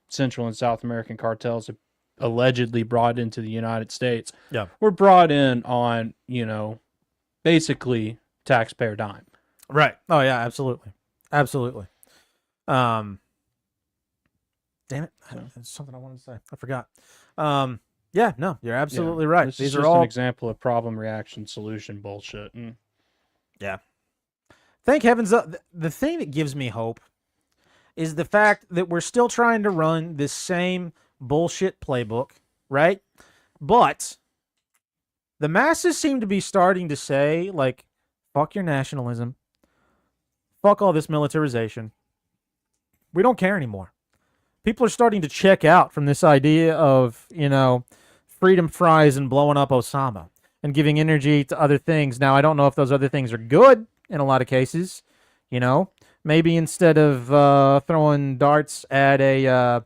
Central and South American cartels have allegedly brought into the United States, were brought in on basically taxpayer dime. Right. Oh yeah, absolutely. Damn it. There's something I wanted to say. I forgot. Yeah, no, you're absolutely right. This These is are just all an example of problem, reaction, solution bullshit. Yeah. Thank heavens. The thing that gives me hope is the fact that we're still trying to run this same bullshit playbook, right? But the masses seem to be starting to say, like, fuck your nationalism. Fuck all this militarization. We don't care anymore. People are starting to check out from this idea of, freedom fries and blowing up Osama and giving energy to other things. Now, I don't know if those other things are good in a lot of cases. Maybe instead of throwing darts at a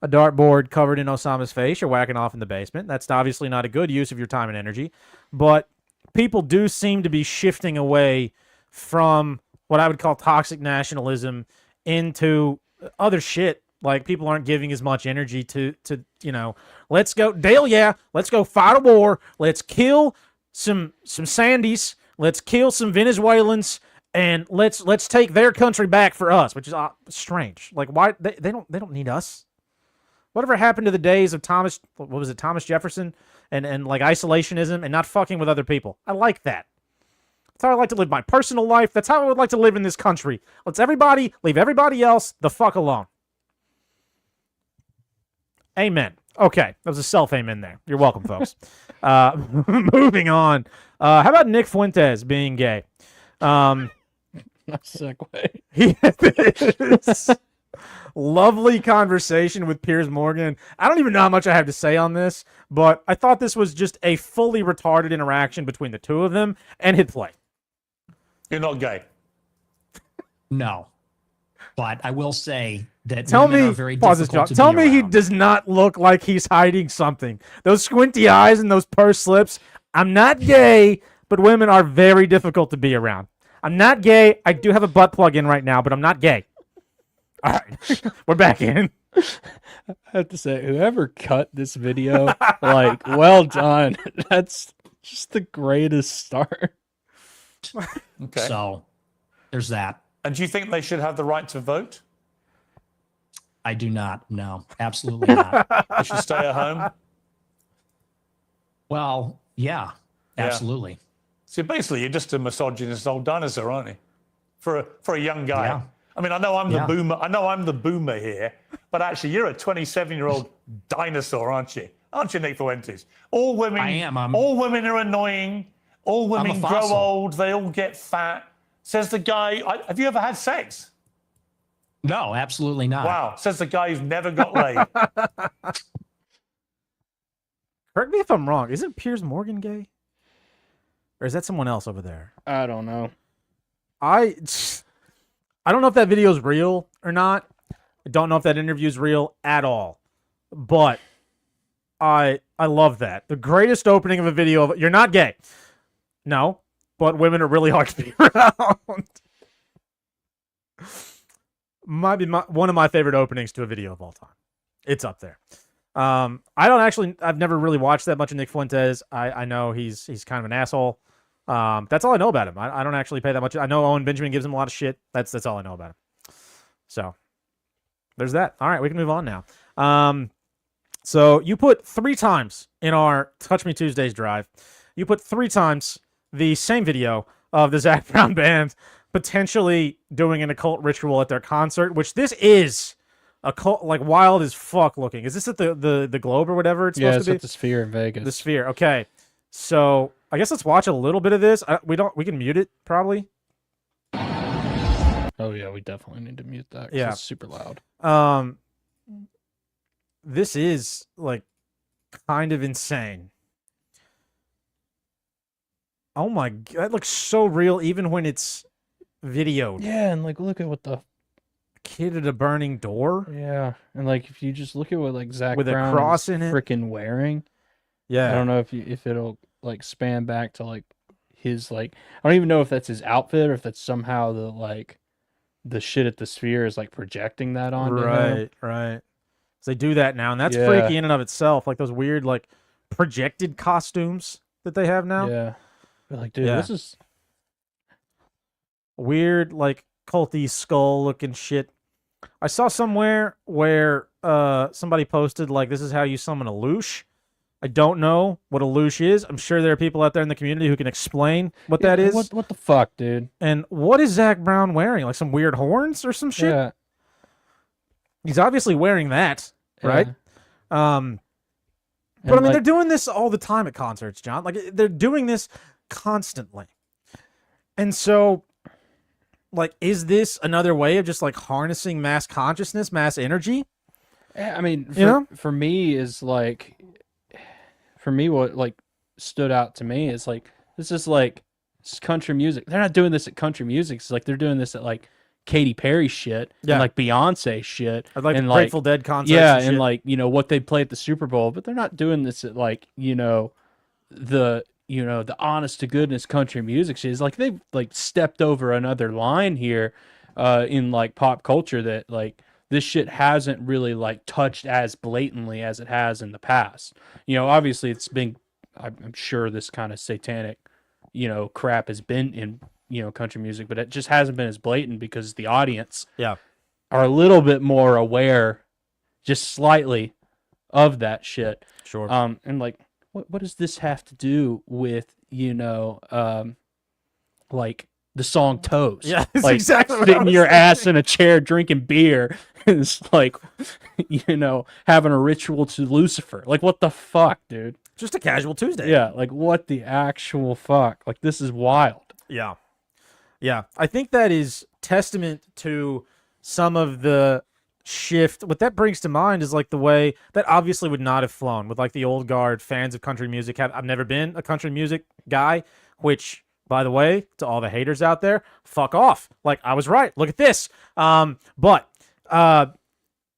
dartboard covered in Osama's face, you're whacking off in the basement. That's obviously not a good use of your time and energy. But people do seem to be shifting away from what I would call toxic nationalism into other shit. Like, people aren't giving as much energy to let's go, Dale, let's go fight a war. Let's kill some Sandys. Let's kill some Venezuelans, and let's take their country back for us, which is strange. Like, why they don't need us? Whatever happened to the days of Thomas Jefferson and like isolationism and not fucking with other people? I like that. That's how I like to live my personal life. That's how I would like to live in this country. Let's everybody leave everybody else the fuck alone. Amen. Okay, that was a self-amen there. You're welcome, folks. Moving on. How about Nick Fuentes being gay? Nice segue. This lovely conversation with Piers Morgan. I don't even know how much I have to say on this, but I thought this was just a fully retarded interaction between the two of them, and hit play. You're not gay. No. But I will say that Tell women me, are very pause this, difficult John. to Tell be me he around. does not look like he's hiding something. Those squinty eyes and those pursed lips. I'm not gay, but women are very difficult to be around. I'm not gay. I do have a butt plug in right now, but I'm not gay. All right, we're back in. I have to say, whoever cut this video, like, well done. That's just the greatest start. Okay. So there's that. And do you think they should have the right to vote? I do not. No, absolutely not. They should stay at home? Well, yeah, absolutely. So basically, you're just a misogynist old dinosaur, aren't you? For a young guy. Yeah. I mean, I know I'm the Yeah. boomer. I know I'm the boomer here, but actually, you're a 27-year-old dinosaur, aren't you? Aren't you, Nick Fuentes? All women. I am. All women are annoying. All women grow fossil. old. They all get fat. Says the guy. Have you ever had sex? No, absolutely not. Wow. Says the guy who's never got laid. Correct me if I'm wrong. Isn't Piers Morgan gay? Or is that someone else over there? I don't know. I don't know if that video is real or not. I don't know if that interview is real at all. But I love that. The greatest opening of a video of you're not gay. No, but women are really hard to be around. Might be one of my favorite openings to a video of all time. It's up there. I've never really watched that much of Nick Fuentes. I know he's kind of an asshole. That's all I know about him. I don't actually pay that much. I know Owen Benjamin gives him a lot of shit. That's all I know about him. So there's that. All right, we can move on now. So you put 3 times in our Touch Me Tuesdays drive. You put 3 times the same video of the Zac Brown band potentially doing an occult ritual at their concert, which this is a cult, like wild as fuck looking. Is this at the Globe or whatever it's supposed it's to be? at the Sphere in Vegas. The Sphere. Okay. So I guess let's watch a little bit of this. We can mute it probably. Oh yeah, we definitely need to mute that. 'Cause Yeah. it's super loud. This is like kind of insane. Oh my god, that looks so real even when it's videoed. Yeah, and like look at what the Kid at a burning door. yeah, and like if you just look at what like Zac With a Brown cross is in it. freaking wearing. Yeah. I don't know if it'll like span back to like his like I don't even know if that's his outfit or if that's somehow the shit at the Sphere is like projecting that onto him. Right. So they do that now, and that's Yeah. freaky in and of itself. Like those weird like projected costumes that they have now. Yeah. But like, dude, Yeah. this is Weird like culty skull looking shit. I saw somewhere where somebody posted like this is how you summon a loosh. I don't know what a loosh is. I'm sure there are people out there in the community who can explain what that is. What the fuck, dude? And what is Zac Brown wearing? Like some weird horns or some shit? Yeah. He's obviously wearing that, right? Yeah. But I mean, like, they're doing this all the time at concerts, John. Like they're doing this constantly. And so, like, is this another way of just like harnessing mass consciousness, mass energy? yeah, I mean, You know? for me is like, for me, what like stood out to me is like this is like it's country music. They're not doing this at country music. It's like they're doing this at like Katy Perry shit Yeah. and like Beyonce shit. I'd like and Grateful Dead concerts. yeah, and and shit. like what they play at the Super Bowl, but they're not doing this at like the the honest to goodness country music shit. It's like they've like stepped over another line here in like pop culture that like this shit hasn't really like touched as blatantly as it has in the past. Obviously it's been I'm sure this kind of satanic crap has been in country music, but it just hasn't been as blatant because the audience yeah. are a little bit more aware, just slightly, of that shit. Sure. And like, what does this have to do with like the song Toast? Yeah, that's like exactly what I sitting was your ass thinking. in a chair drinking beer is like, having a ritual to Lucifer. Like, what the fuck, dude? Just a casual Tuesday. Yeah, like what the actual fuck? Like, this is wild. Yeah. Yeah. I think that is testament to some of the shift. What that brings to mind is like the way that obviously would not have flown with like the old guard fans of country music. I've never been a country music guy, which, by the way, to all the haters out there, fuck off. Like, I was right. Look at this. But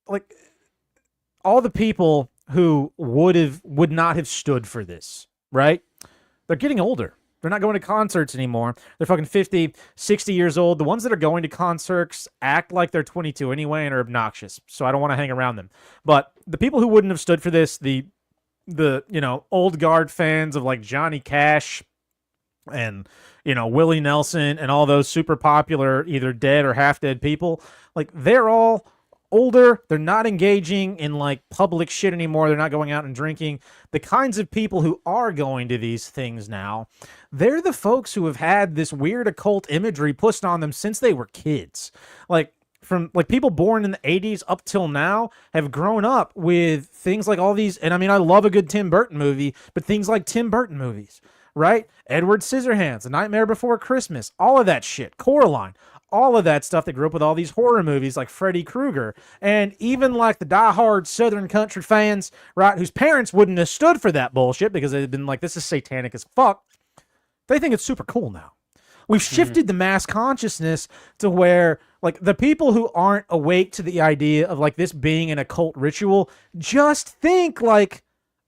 like all the people who would not have stood for this, right? They're getting older. They're not going to concerts anymore. They're fucking 50, 60 years old. The ones that are going to concerts act like they're 22 anyway and are obnoxious. So I don't want to hang around them. But the people who wouldn't have stood for this, the old guard fans of like Johnny Cash and, Willie Nelson and all those super popular, either dead or half dead people, like they're all older. They're not engaging in like public shit anymore. They're not going out and drinking. The kinds of people who are going to these things now, they're the folks who have had this weird occult imagery pushed on them since they were kids. Like from like people born in the 80s up till now have grown up with things like all these. And I mean, I love a good Tim Burton movie, but things like Tim Burton movies, right? Edward Scissorhands, A Nightmare Before Christmas, all of that shit, Coraline, all of that stuff that grew up with all these horror movies like Freddy Krueger, and even like the diehard Southern country fans, right, whose parents wouldn't have stood for that bullshit because they'd been like, this is satanic as fuck. They think it's super cool now. We've shifted the mass consciousness to where like the people who aren't awake to the idea of like this being an occult ritual just think like,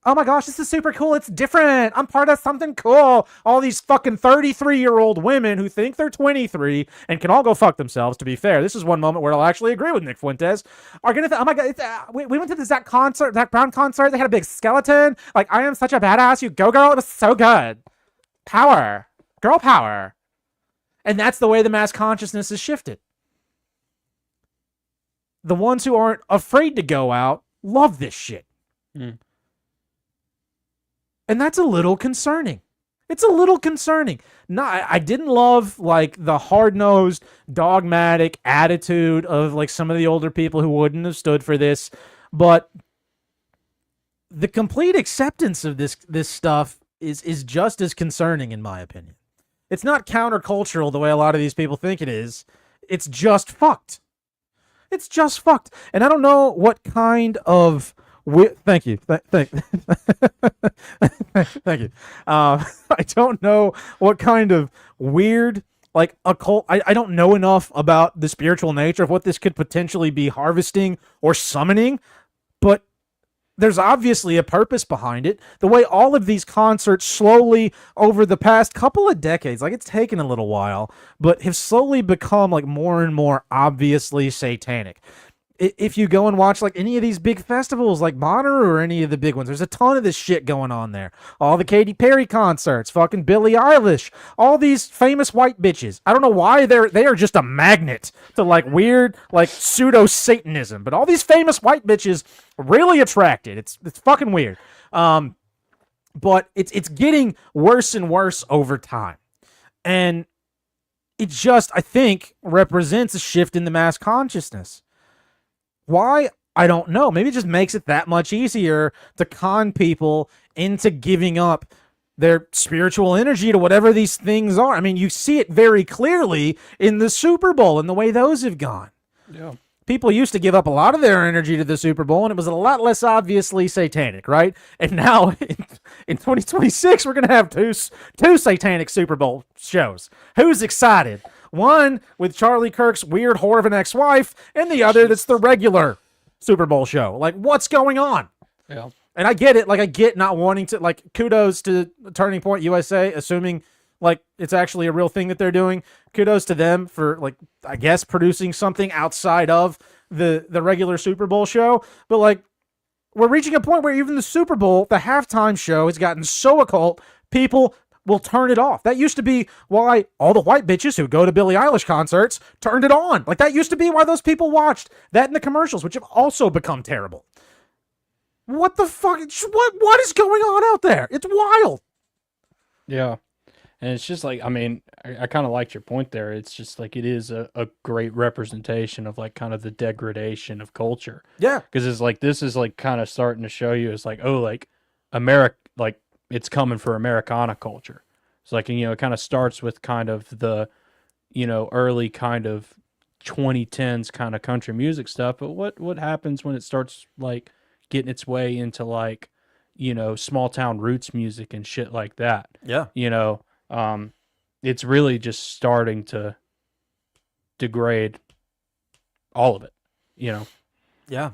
oh my gosh, this is super cool. It's different. I'm part of something cool. All these fucking 33-year-old women who think they're 23 and can all go fuck themselves, to be fair. This is one moment where I'll actually agree with Nick Fuentes. Are going to oh my God, we went to the Zac Brown concert. They had a big skeleton. Like, I am such a badass. You go, girl. It was so good. Power. Girl power. And that's the way the mass consciousness is shifted. The ones who aren't afraid to go out love this shit. And that's a little concerning. It's a little concerning. No, I didn't love like the hard-nosed, dogmatic attitude of like some of the older people who wouldn't have stood for this, but the complete acceptance of this stuff is just as concerning, in my opinion. It's not countercultural the way a lot of these people think it is. It's just fucked. It's just fucked. And I don't know what kind of thank you. Thank you. I don't know what kind of weird, like, occult. I don't know enough about the spiritual nature of what this could potentially be harvesting or summoning, but there's obviously a purpose behind it. The way all of these concerts slowly over the past couple of decades, like it's taken a little while, but have slowly become like more and more obviously satanic. If you go and watch like any of these big festivals like Bonnaroo or any of the big ones, there's a ton of this shit going on there. All the Katy Perry concerts, fucking Billie Eilish, all these famous white bitches. I don't know why they are just a magnet to like weird like pseudo Satanism, but all these famous white bitches really attracted. It's fucking weird. But it's getting worse and worse over time. And it just, I think, represents a shift in the mass consciousness. Why? I don't know. Maybe it just makes it that much easier to con people into giving up their spiritual energy to whatever these things are. I mean, you see it very clearly in the Super Bowl and the way those have gone. Yeah. People used to give up a lot of their energy to the Super Bowl, and it was a lot less obviously satanic, right? And now, in 2026, we're going to have two satanic Super Bowl shows. Who's excited? One with Charlie Kirk's weird whore of an ex-wife, and the other that's the regular Super Bowl show. Like, what's going on? Yeah. And I get it. Like, I get not wanting to, like, kudos to Turning Point USA, assuming, like, it's actually a real thing that they're doing. Kudos to them for, like, I guess producing something outside of the regular Super Bowl show. But, like, we're reaching a point where even the Super Bowl, the halftime show, has gotten so occult, people will turn it off. That used to be why all the white bitches who go to Billie Eilish concerts turned it on. Like, that used to be why those people watched that in the commercials, which have also become terrible. What the fuck? What is going on out there? It's wild. Yeah. And it's just like, I mean, I kind of liked your point there. It's just like, it is a great representation of like kind of the degradation of culture. Yeah. Because it's like, this is like kind of starting to show you, it's like, oh, like America, like it's coming for Americana culture. It's like, you know, it kind of starts with kind of the, you know, early kind of 2010s kind of country music stuff. But what happens when it starts like getting its way into like, you know, small town roots music and shit like that? Yeah. You know, it's really just starting to degrade all of it, you know? Yeah.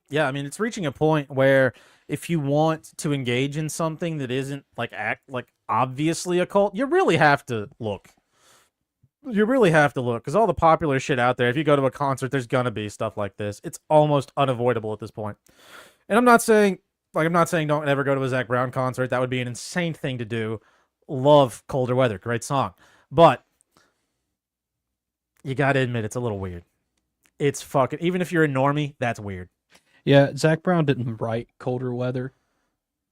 Yeah, I mean, it's reaching a point where if you want to engage in something that isn't like obviously occult, you really have to look. You really have to look, because all the popular shit out there, if you go to a concert, there's gonna be stuff like this. It's almost unavoidable at this point. And I'm not saying don't ever go to a Zac Brown concert. That would be an insane thing to do. Love Colder Weather, great song. But you gotta admit, it's a little weird. It's fucking, even if you're a normie, that's weird. Yeah, Zac Brown didn't write Colder Weather,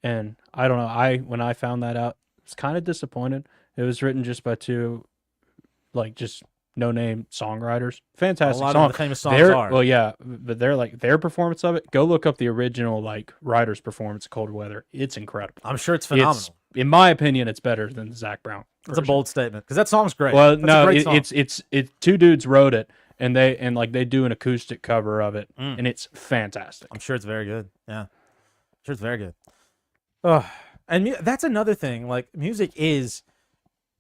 and I don't know. When I found that out, I was kind of disappointed. It was written just by two, like, just no-name songwriters. Fantastic A lot song. of the famous songs are. Well, yeah, but they're like their performance of it. Go look up the original like writer's performance of Colder Weather. It's incredible. I'm sure it's phenomenal. In my opinion, it's better than the Zac Brown. It's a bold statement, because that song's great. Well, That's no, a great song. it's two dudes wrote it. And they do an acoustic cover of it, and it's fantastic. I'm sure it's very good. Yeah, I'm sure it's very good. And that's another thing. Like, music is,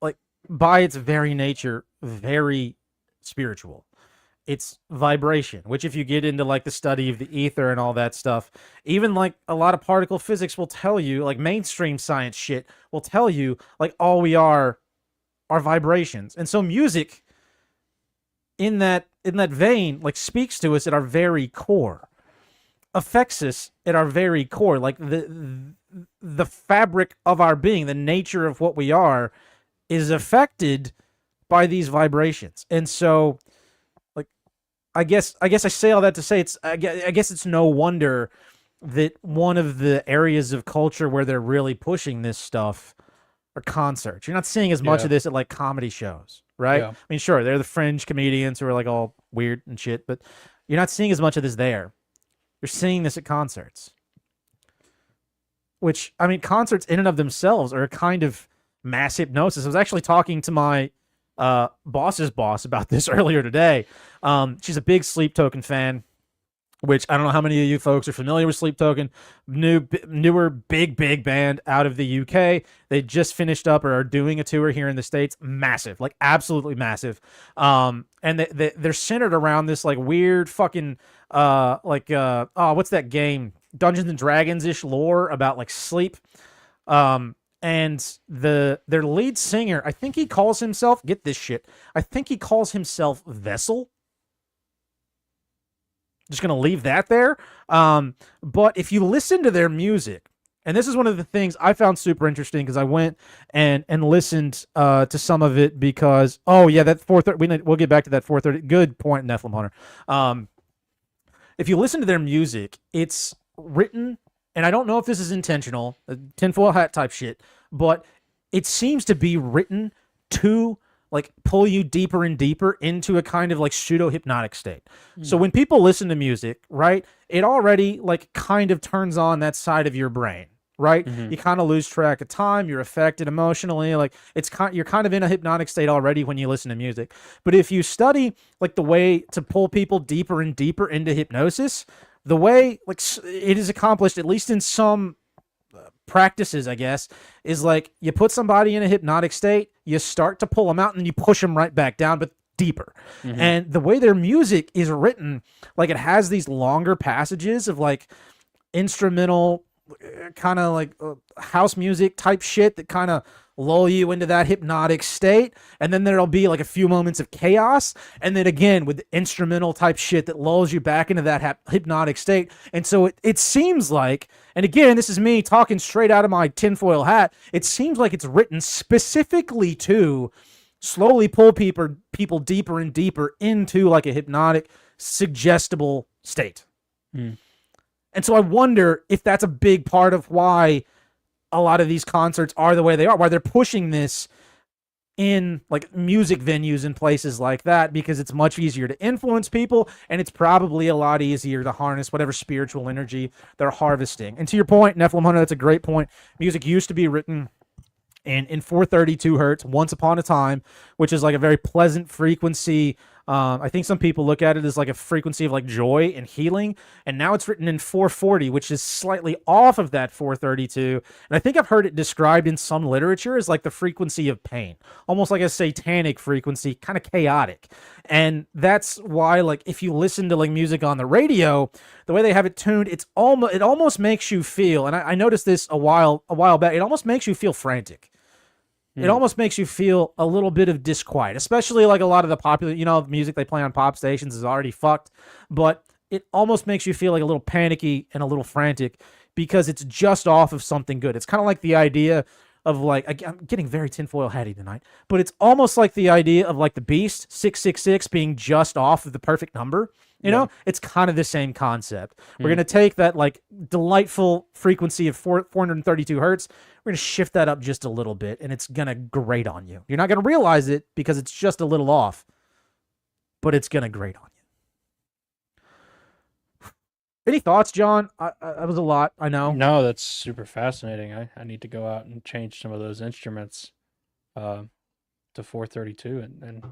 like, by its very nature, very spiritual. It's vibration, which if you get into like the study of the ether and all that stuff, even like a lot of particle physics will tell you, like mainstream science shit will tell you, like all we are vibrations. And so music, in that vein, like speaks to us at our very core, affects us at our very core, like the fabric of our being, the nature of what we are, is affected by these vibrations. And so, like, I guess I say all that to say I guess it's no wonder that one of the areas of culture where they're really pushing this stuff or concerts. You're not seeing as much Yeah. of this at like comedy shows, right? Yeah. I mean, sure, they're the fringe comedians who are like all weird and shit, but you're not seeing as much of this there. You're seeing this at concerts. Which, I mean, concerts in and of themselves are a kind of mass hypnosis. I was actually talking to my boss's boss about this earlier today. She's a big Sleep Token fan, which I don't know how many of you folks are familiar with Sleep Token. Newer, big band out of the UK. They just finished up or are doing a tour here in the States. Massive, like absolutely massive. And they're centered around this like weird fucking what's that game? Dungeons and Dragons-ish lore about like sleep. And their lead singer, I think he calls himself, get this shit, I think he calls himself Vessel. Just going to leave that there. But if you listen to their music, and this is one of the things I found super interesting because I went and listened to some of it because, that 430, we'll get back to that 430. Good point, Nephilim Hunter. If you listen to their music, it's written, and I don't know if this is intentional, tinfoil hat type shit, but it seems to be written to like pull you deeper and deeper into a kind of like pseudo hypnotic state. So when people listen to music, right, it already like kind of turns on that side of your brain, right? You kind of lose track of time. You're affected emotionally. Like you're kind of in a hypnotic state already when you listen to music. But if you study like the way to pull people deeper and deeper into hypnosis, the way like it is accomplished, at least in some practices, I guess, is like you put somebody in a hypnotic state, you start to pull them out, and then you push them right back down, but deeper. And the way their music is written, like it has these longer passages of like instrumental kind of like house music type shit that kind of lull you into that hypnotic state, and then there'll be like a few moments of chaos, and then again with instrumental type shit that lulls you back into that hypnotic state. And so it seems like, and again, this is me talking straight out of my tinfoil hat, it seems like it's written specifically to slowly pull people deeper and deeper into like a hypnotic, suggestible state. And so I wonder if that's a big part of why a lot of these concerts are the way they are, why they're pushing this in like music venues and places like that, because it's much easier to influence people, and it's probably a lot easier to harness whatever spiritual energy they're harvesting. And to your point, Nephilim Hunter, that's a great point. Music used to be written in 432 hertz once upon a time, which is like a very pleasant frequency. I think some people look at it as like a frequency of like joy and healing, and now it's written in 440, which is slightly off of that 432. And I think I've heard it described in some literature as like the frequency of pain, almost like a satanic frequency, kind of chaotic. And that's why, like, if you listen to like music on the radio, the way they have it tuned, it almost makes you feel, and I noticed this a while back, it almost makes you feel frantic. It almost makes you feel a little bit of disquiet, especially like a lot of the popular, music they play on pop stations is already fucked, but it almost makes you feel like a little panicky and a little frantic because it's just off of something good. It's kind of like the idea of like, I'm getting very tinfoil hatty tonight, but it's almost like the idea of like the Beast 666 being just off of the perfect number. You know, it's kind of the same concept. We're going to take that like delightful frequency of 432 hertz. We're going to shift that up just a little bit, and it's going to grate on you. You're not going to realize it because it's just a little off, but it's going to grate on you. Any thoughts, John? That was a lot, I know. No, that's super fascinating. I need to go out and change some of those instruments to 432 and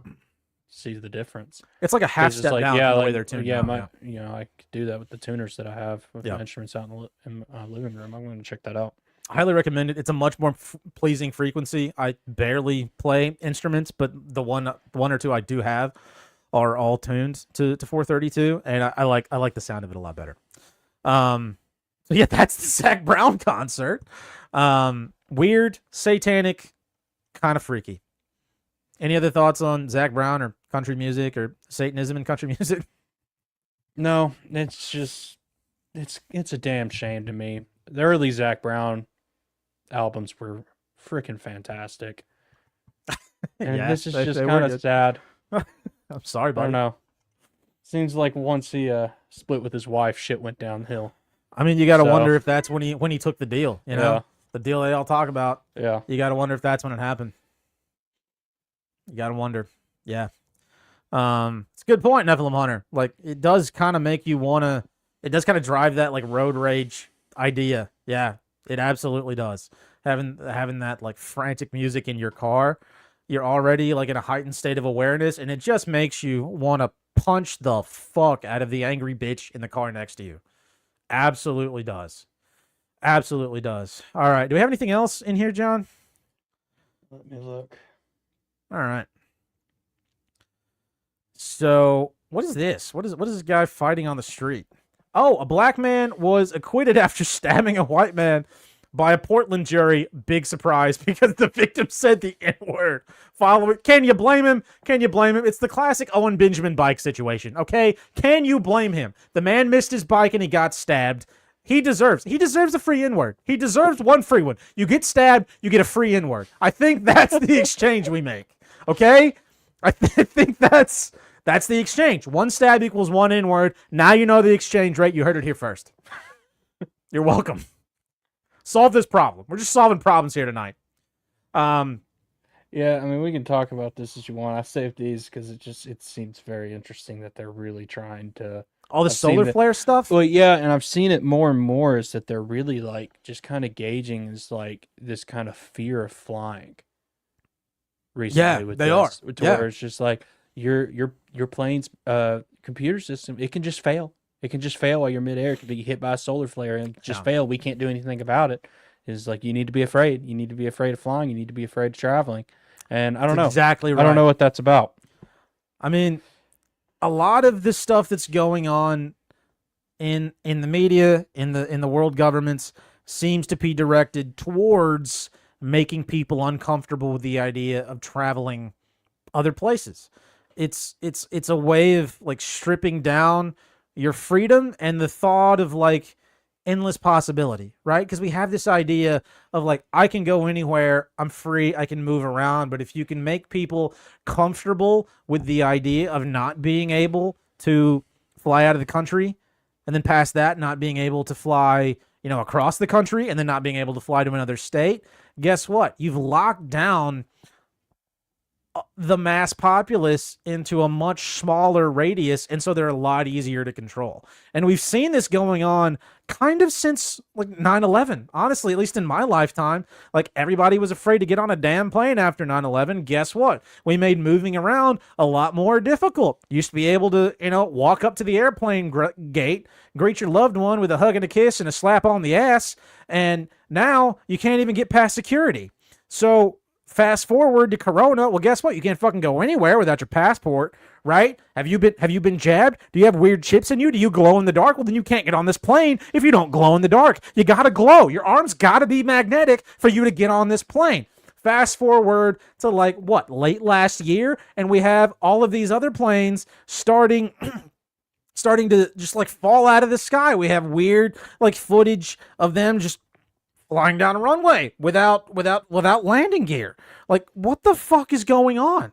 see the difference. It's like a half step down from the way they're tuned. I could do that with the tuners that I have with my instruments out in my living room. I'm going to check that out. I highly recommend it. It's a much more pleasing frequency. I barely play instruments, but the one or two I do have are all tuned to 432, and I like the sound of it a lot better. So yeah, that's the Zach Brown concert. Weird, satanic, kind of freaky. Any other thoughts on Zach Brown or country music or Satanism in country music? No, it's just it's a damn shame to me. The early Zach Brown albums were freaking fantastic. And this is just kind of sad. I'm sorry, buddy. I don't know. Seems like once he split with his wife, shit went downhill. I mean, you got to wonder if that's when he took the deal, you know? The deal they all talk about. Yeah. You got to wonder if that's when it happened. You got to wonder. Yeah. It's a good point, Nephilim Hunter. Like, it does kind of make you want to, it does kind of drive that, like, road rage idea. Yeah, it absolutely does. Having that, like, frantic music in your car, you're already, like, in a heightened state of awareness, and it just makes you want to punch the fuck out of the angry bitch in the car next to you. Absolutely does. Absolutely does. All right. Do we have anything else in here, John? Let me look. All right. So, what is this? What is this guy fighting on the street? Oh, a black man was acquitted after stabbing a white man by a Portland jury. Big surprise because the victim said the N-word. Following, can you blame him? Can you blame him? It's the classic Owen Benjamin bike situation, okay? Can you blame him? The man missed his bike and he got stabbed. He deserves a free N-word. He deserves one free one. You get stabbed, you get a free N-word. I think that's the exchange we make, okay? I think that's the exchange. One stab equals one N-word. Now you know the exchange rate. You heard it here first. You're welcome. Solve this problem. We're just solving problems here tonight. Yeah, I mean, we can talk about this as you want. I saved these because it seems very interesting that they're really trying to. All the I've seen solar flare stuff? Well, yeah, and I've seen it more and more is that they're really like just kind of gauging is like this kind of fear of flying. Recently, Yeah, with they this, are. To Yeah. where it's just like your plane's computer system, it can just fail. It can just fail while you're midair. It can be hit by a solar flare and just Yeah. fail. We can't do anything about it. It's like you need to be afraid. You need to be afraid of flying. You need to be afraid of traveling. And I don't know. Exactly right. I don't know what that's about. I mean, a lot of this stuff that's going on in the media, in the world governments, seems to be directed towards making people uncomfortable with the idea of traveling other places. It's a way of like stripping down your freedom and the thought of like endless possibility, right? Because we have this idea of like, I can go anywhere, I'm free, I can move around. But if you can make people comfortable with the idea of not being able to fly out of the country, and then past that, not being able to fly, across the country, and then not being able to fly to another state, guess what? You've locked down the mass populace into a much smaller radius, and so they're a lot easier to control. And we've seen this going on kind of since like 9/11. Honestly, at least in my lifetime, like everybody was afraid to get on a damn plane after 9/11. Guess what? We made moving around a lot more difficult. You used to be able to, walk up to the airplane gate, greet your loved one with a hug and a kiss and a slap on the ass, and now you can't even get past security. So fast forward to Corona. Well, guess what? You can't fucking go anywhere without your passport, right? Have you been jabbed? Do you have weird chips in you? Do you glow in the dark? Well, then you can't get on this plane if you don't glow in the dark. You gotta glow. Your arms gotta be magnetic for you to get on this plane. Fast forward to like late last year, and we have all of these other planes starting to just like fall out of the sky. We have weird like footage of them just flying down a runway without landing gear. Like, what the fuck is going on?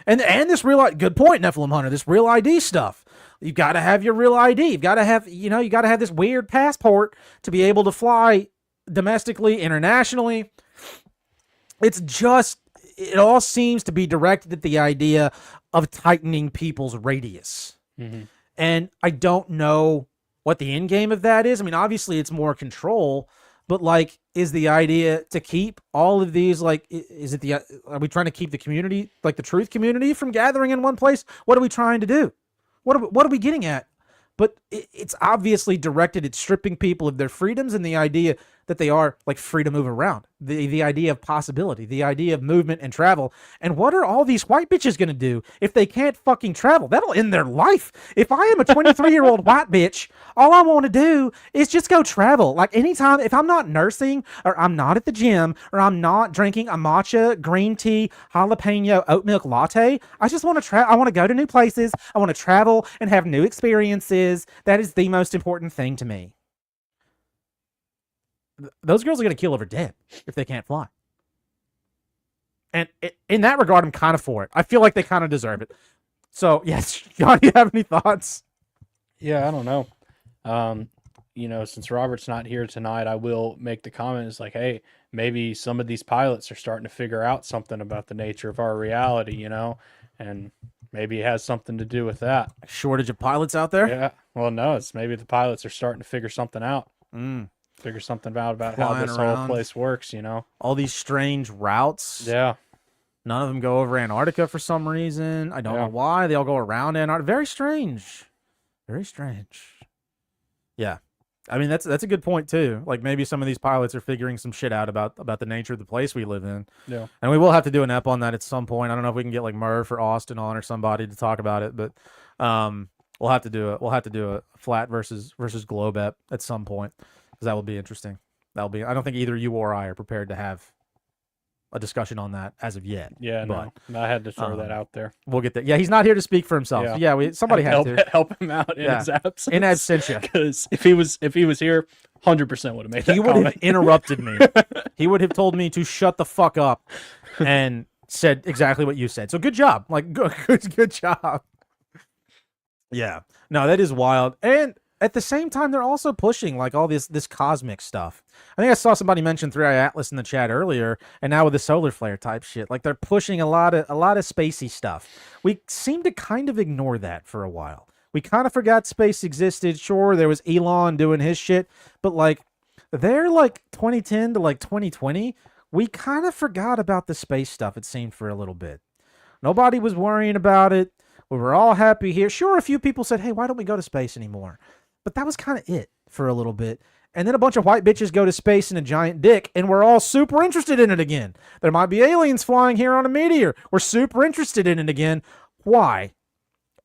And this good point, Nephilim Hunter, this real ID stuff. You've got to have your real ID. You've got to have, you got to have this weird passport to be able to fly domestically, internationally. It all seems to be directed at the idea of tightening people's radius. Mm-hmm. And I don't know what the end game of that is. I mean, obviously it's more control, but like, is the idea to keep all of these, like, are we trying to keep the community, like the truth community, from gathering in one place? What are we trying to do? What are we getting at? But it's obviously directed at stripping people of their freedoms and the idea that they are like free to move around. The idea of possibility, the idea of movement and travel. And what are all these white bitches going to do if they can't fucking travel? That'll end their life. If I am a 23-year-old white bitch, all I want to do is just go travel. Like anytime, if I'm not nursing or I'm not at the gym or I'm not drinking a matcha, green tea, jalapeno, oat milk latte, I just want to I want to go to new places. I want to travel and have new experiences. That is the most important thing to me. Those girls are going to keel over dead if they can't fly. And in that regard, I'm kind of for it. I feel like they kind of deserve it. So, yes, John, do you have any thoughts? Yeah, I don't know. Since Robert's not here tonight, I will make the comment. It's like, hey, maybe some of these pilots are starting to figure out something about the nature of our reality, and maybe it has something to do with that. Shortage of pilots out there? Yeah. Well, no, it's maybe the pilots are starting to figure something out. Figure something out how Flying this around. whole place works, All these strange routes. Yeah. None of them go over Antarctica for some reason. I don't Yeah. know why. They all go around Antarctica. Very strange. Very strange. Yeah. I mean, that's a good point, too. Like, maybe some of these pilots are figuring some shit out about the nature of the place we live in. Yeah. And we will have to do an ep on that at some point. I don't know if we can get, like, Murph or Austin on or somebody to talk about it, but we'll have to do it. We'll have to do a flat versus globe ep at some point, because that will be interesting. I don't think either you or I are prepared to have a discussion on that as of yet. Yeah, but no. I had to throw that out there. we'll get there. Yeah, he's not here to speak for himself. Yeah, somebody had to. help him out in his absence. In absentia. Because if he was here, 100% would have made that He would comment. have interrupted me. He would have told me to shut the fuck up and said exactly what you said. So good job. Like, good job. Yeah. No, that is wild. And at the same time, they're also pushing like all this cosmic stuff. I think I saw somebody mention 3i Atlas in the chat earlier, and now with the solar flare type shit, like they're pushing a lot of spacey stuff. We seem to kind of ignore that for a while. We kind of forgot space existed. Sure, there was Elon doing his shit, but like they're like 2010 to like 2020, we kind of forgot about the space stuff, it seemed, for a little bit. Nobody was worrying about it. We were all happy here. Sure, a few people said, hey, why don't we go to space anymore? But that was kind of it for a little bit. And then a bunch of white bitches go to space in a giant dick, and we're all super interested in it again. There might be aliens flying here on a meteor. We're super interested in it again. Why?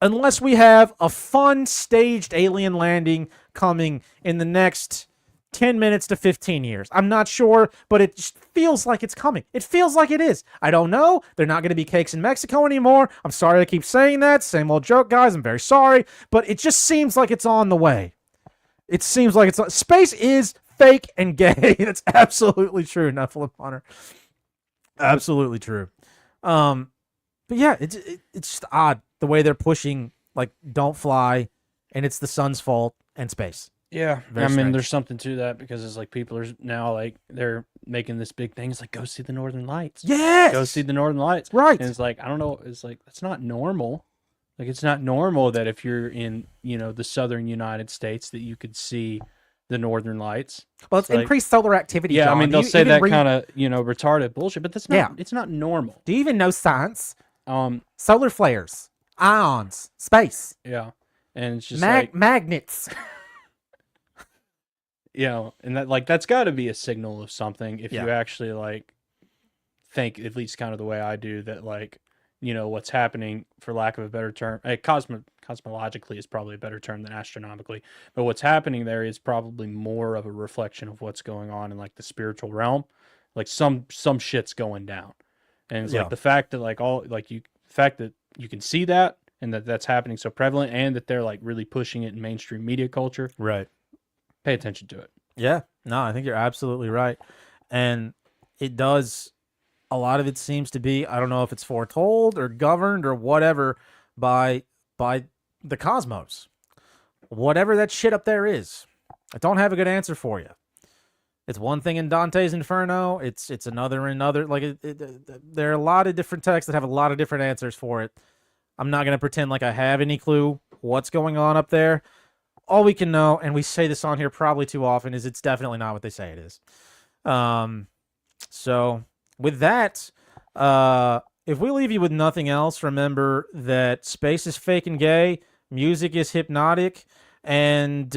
Unless we have a fun staged alien landing coming in the next 10 minutes to 15 years. I'm not sure, but it just feels like it's coming. It feels like it is. I don't know. They're not going to be cakes in Mexico anymore. I'm sorry I keep saying that. Same old joke, guys. I'm very sorry. But it just seems like it's on the way. It seems like space is fake and gay. That's absolutely true, Nephilim Hunter. Absolutely true. But yeah, it's just odd the way they're pushing, like, don't fly, and it's the sun's fault, and space. Yeah, Very I mean, strange. there's something to that, because it's like people are now like they're making this big thing. It's like, go see the Northern Lights. Yes! Go see the Northern Lights. Right. And it's like, I don't know. It's like, that's not normal. Like, it's not normal that if you're in, the southern United States, that you could see the Northern Lights. Well, it's like- increased solar activity, Yeah, John. I mean, Do they'll you say even that read- kind of, retarded bullshit, but that's not. Yeah. It's not normal. Do you even know science? Solar flares, ions, space, Yeah, and it's just like, magnets. and that, like, that's got to be a signal of something if Yeah. you actually like think, at least kind of the way I do, that like, what's happening, for lack of a better term, cosmologically is probably a better term than astronomically, but what's happening there is probably more of a reflection of what's going on in like the spiritual realm. Like some shit's going down, and it's Yeah. like the fact that the fact that you can see that, and that's happening so prevalent, and that they're like really pushing it in mainstream media culture. Right. Pay attention to it. Yeah. No, I think you're absolutely right. And it does, a lot of it seems to be, I don't know if it's foretold or governed or whatever by the cosmos. Whatever that shit up there is. I don't have a good answer for you. It's one thing in Dante's Inferno. It's another in other. Like, there are a lot of different texts that have a lot of different answers for it. I'm not going to pretend like I have any clue what's going on up there. All we can know, and we say this on here probably too often, is it's definitely not what they say it is. So with that, if we leave you with nothing else, remember that space is fake and gay, music is hypnotic, and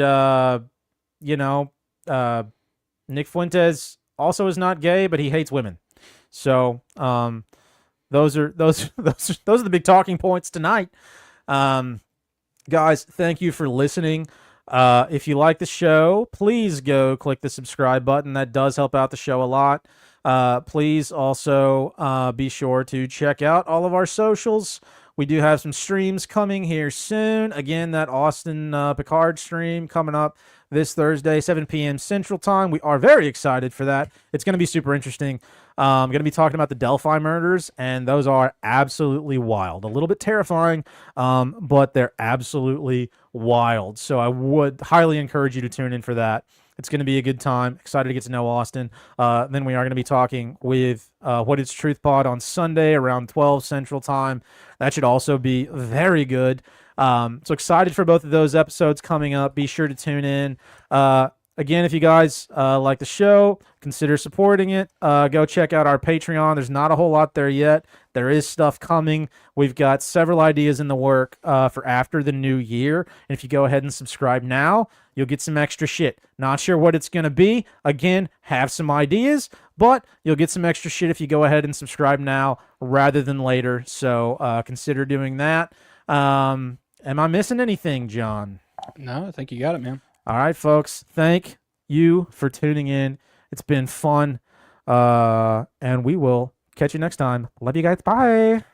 Nick Fuentes also is not gay, but he hates women. So those are the big talking points tonight. Guys, thank you for listening. If you like the show, please go click the subscribe button. That does help out the show a lot. Please also be sure to check out all of our socials. We do have some streams coming here soon. Again, that Austin Picard stream coming up this Thursday, 7 p.m. Central Time. We are very excited for that. It's going to be super interesting. I'm going to be talking about the Delphi murders, and those are absolutely wild. A little bit terrifying, but they're absolutely wild. So I would highly encourage you to tune in for that. It's going to be a good time. Excited to get to know Austin. Then we are going to be talking with What Is Truth Pod on Sunday around 12 Central Time. That should also be very good. So excited for both of those episodes coming up. Be sure to tune in. Again, if you guys like the show, consider supporting it. Go check out our Patreon. There's not a whole lot there yet. There is stuff coming. We've got several ideas in the work for after the new year. And if you go ahead and subscribe now, you'll get some extra shit. Not sure what it's going to be. Again, have some ideas, but you'll get some extra shit if you go ahead and subscribe now rather than later. So consider doing that. Am I missing anything, John? No, I think you got it, man. All right, folks. Thank you for tuning in. It's been fun. And we will catch you next time. Love you guys. Bye.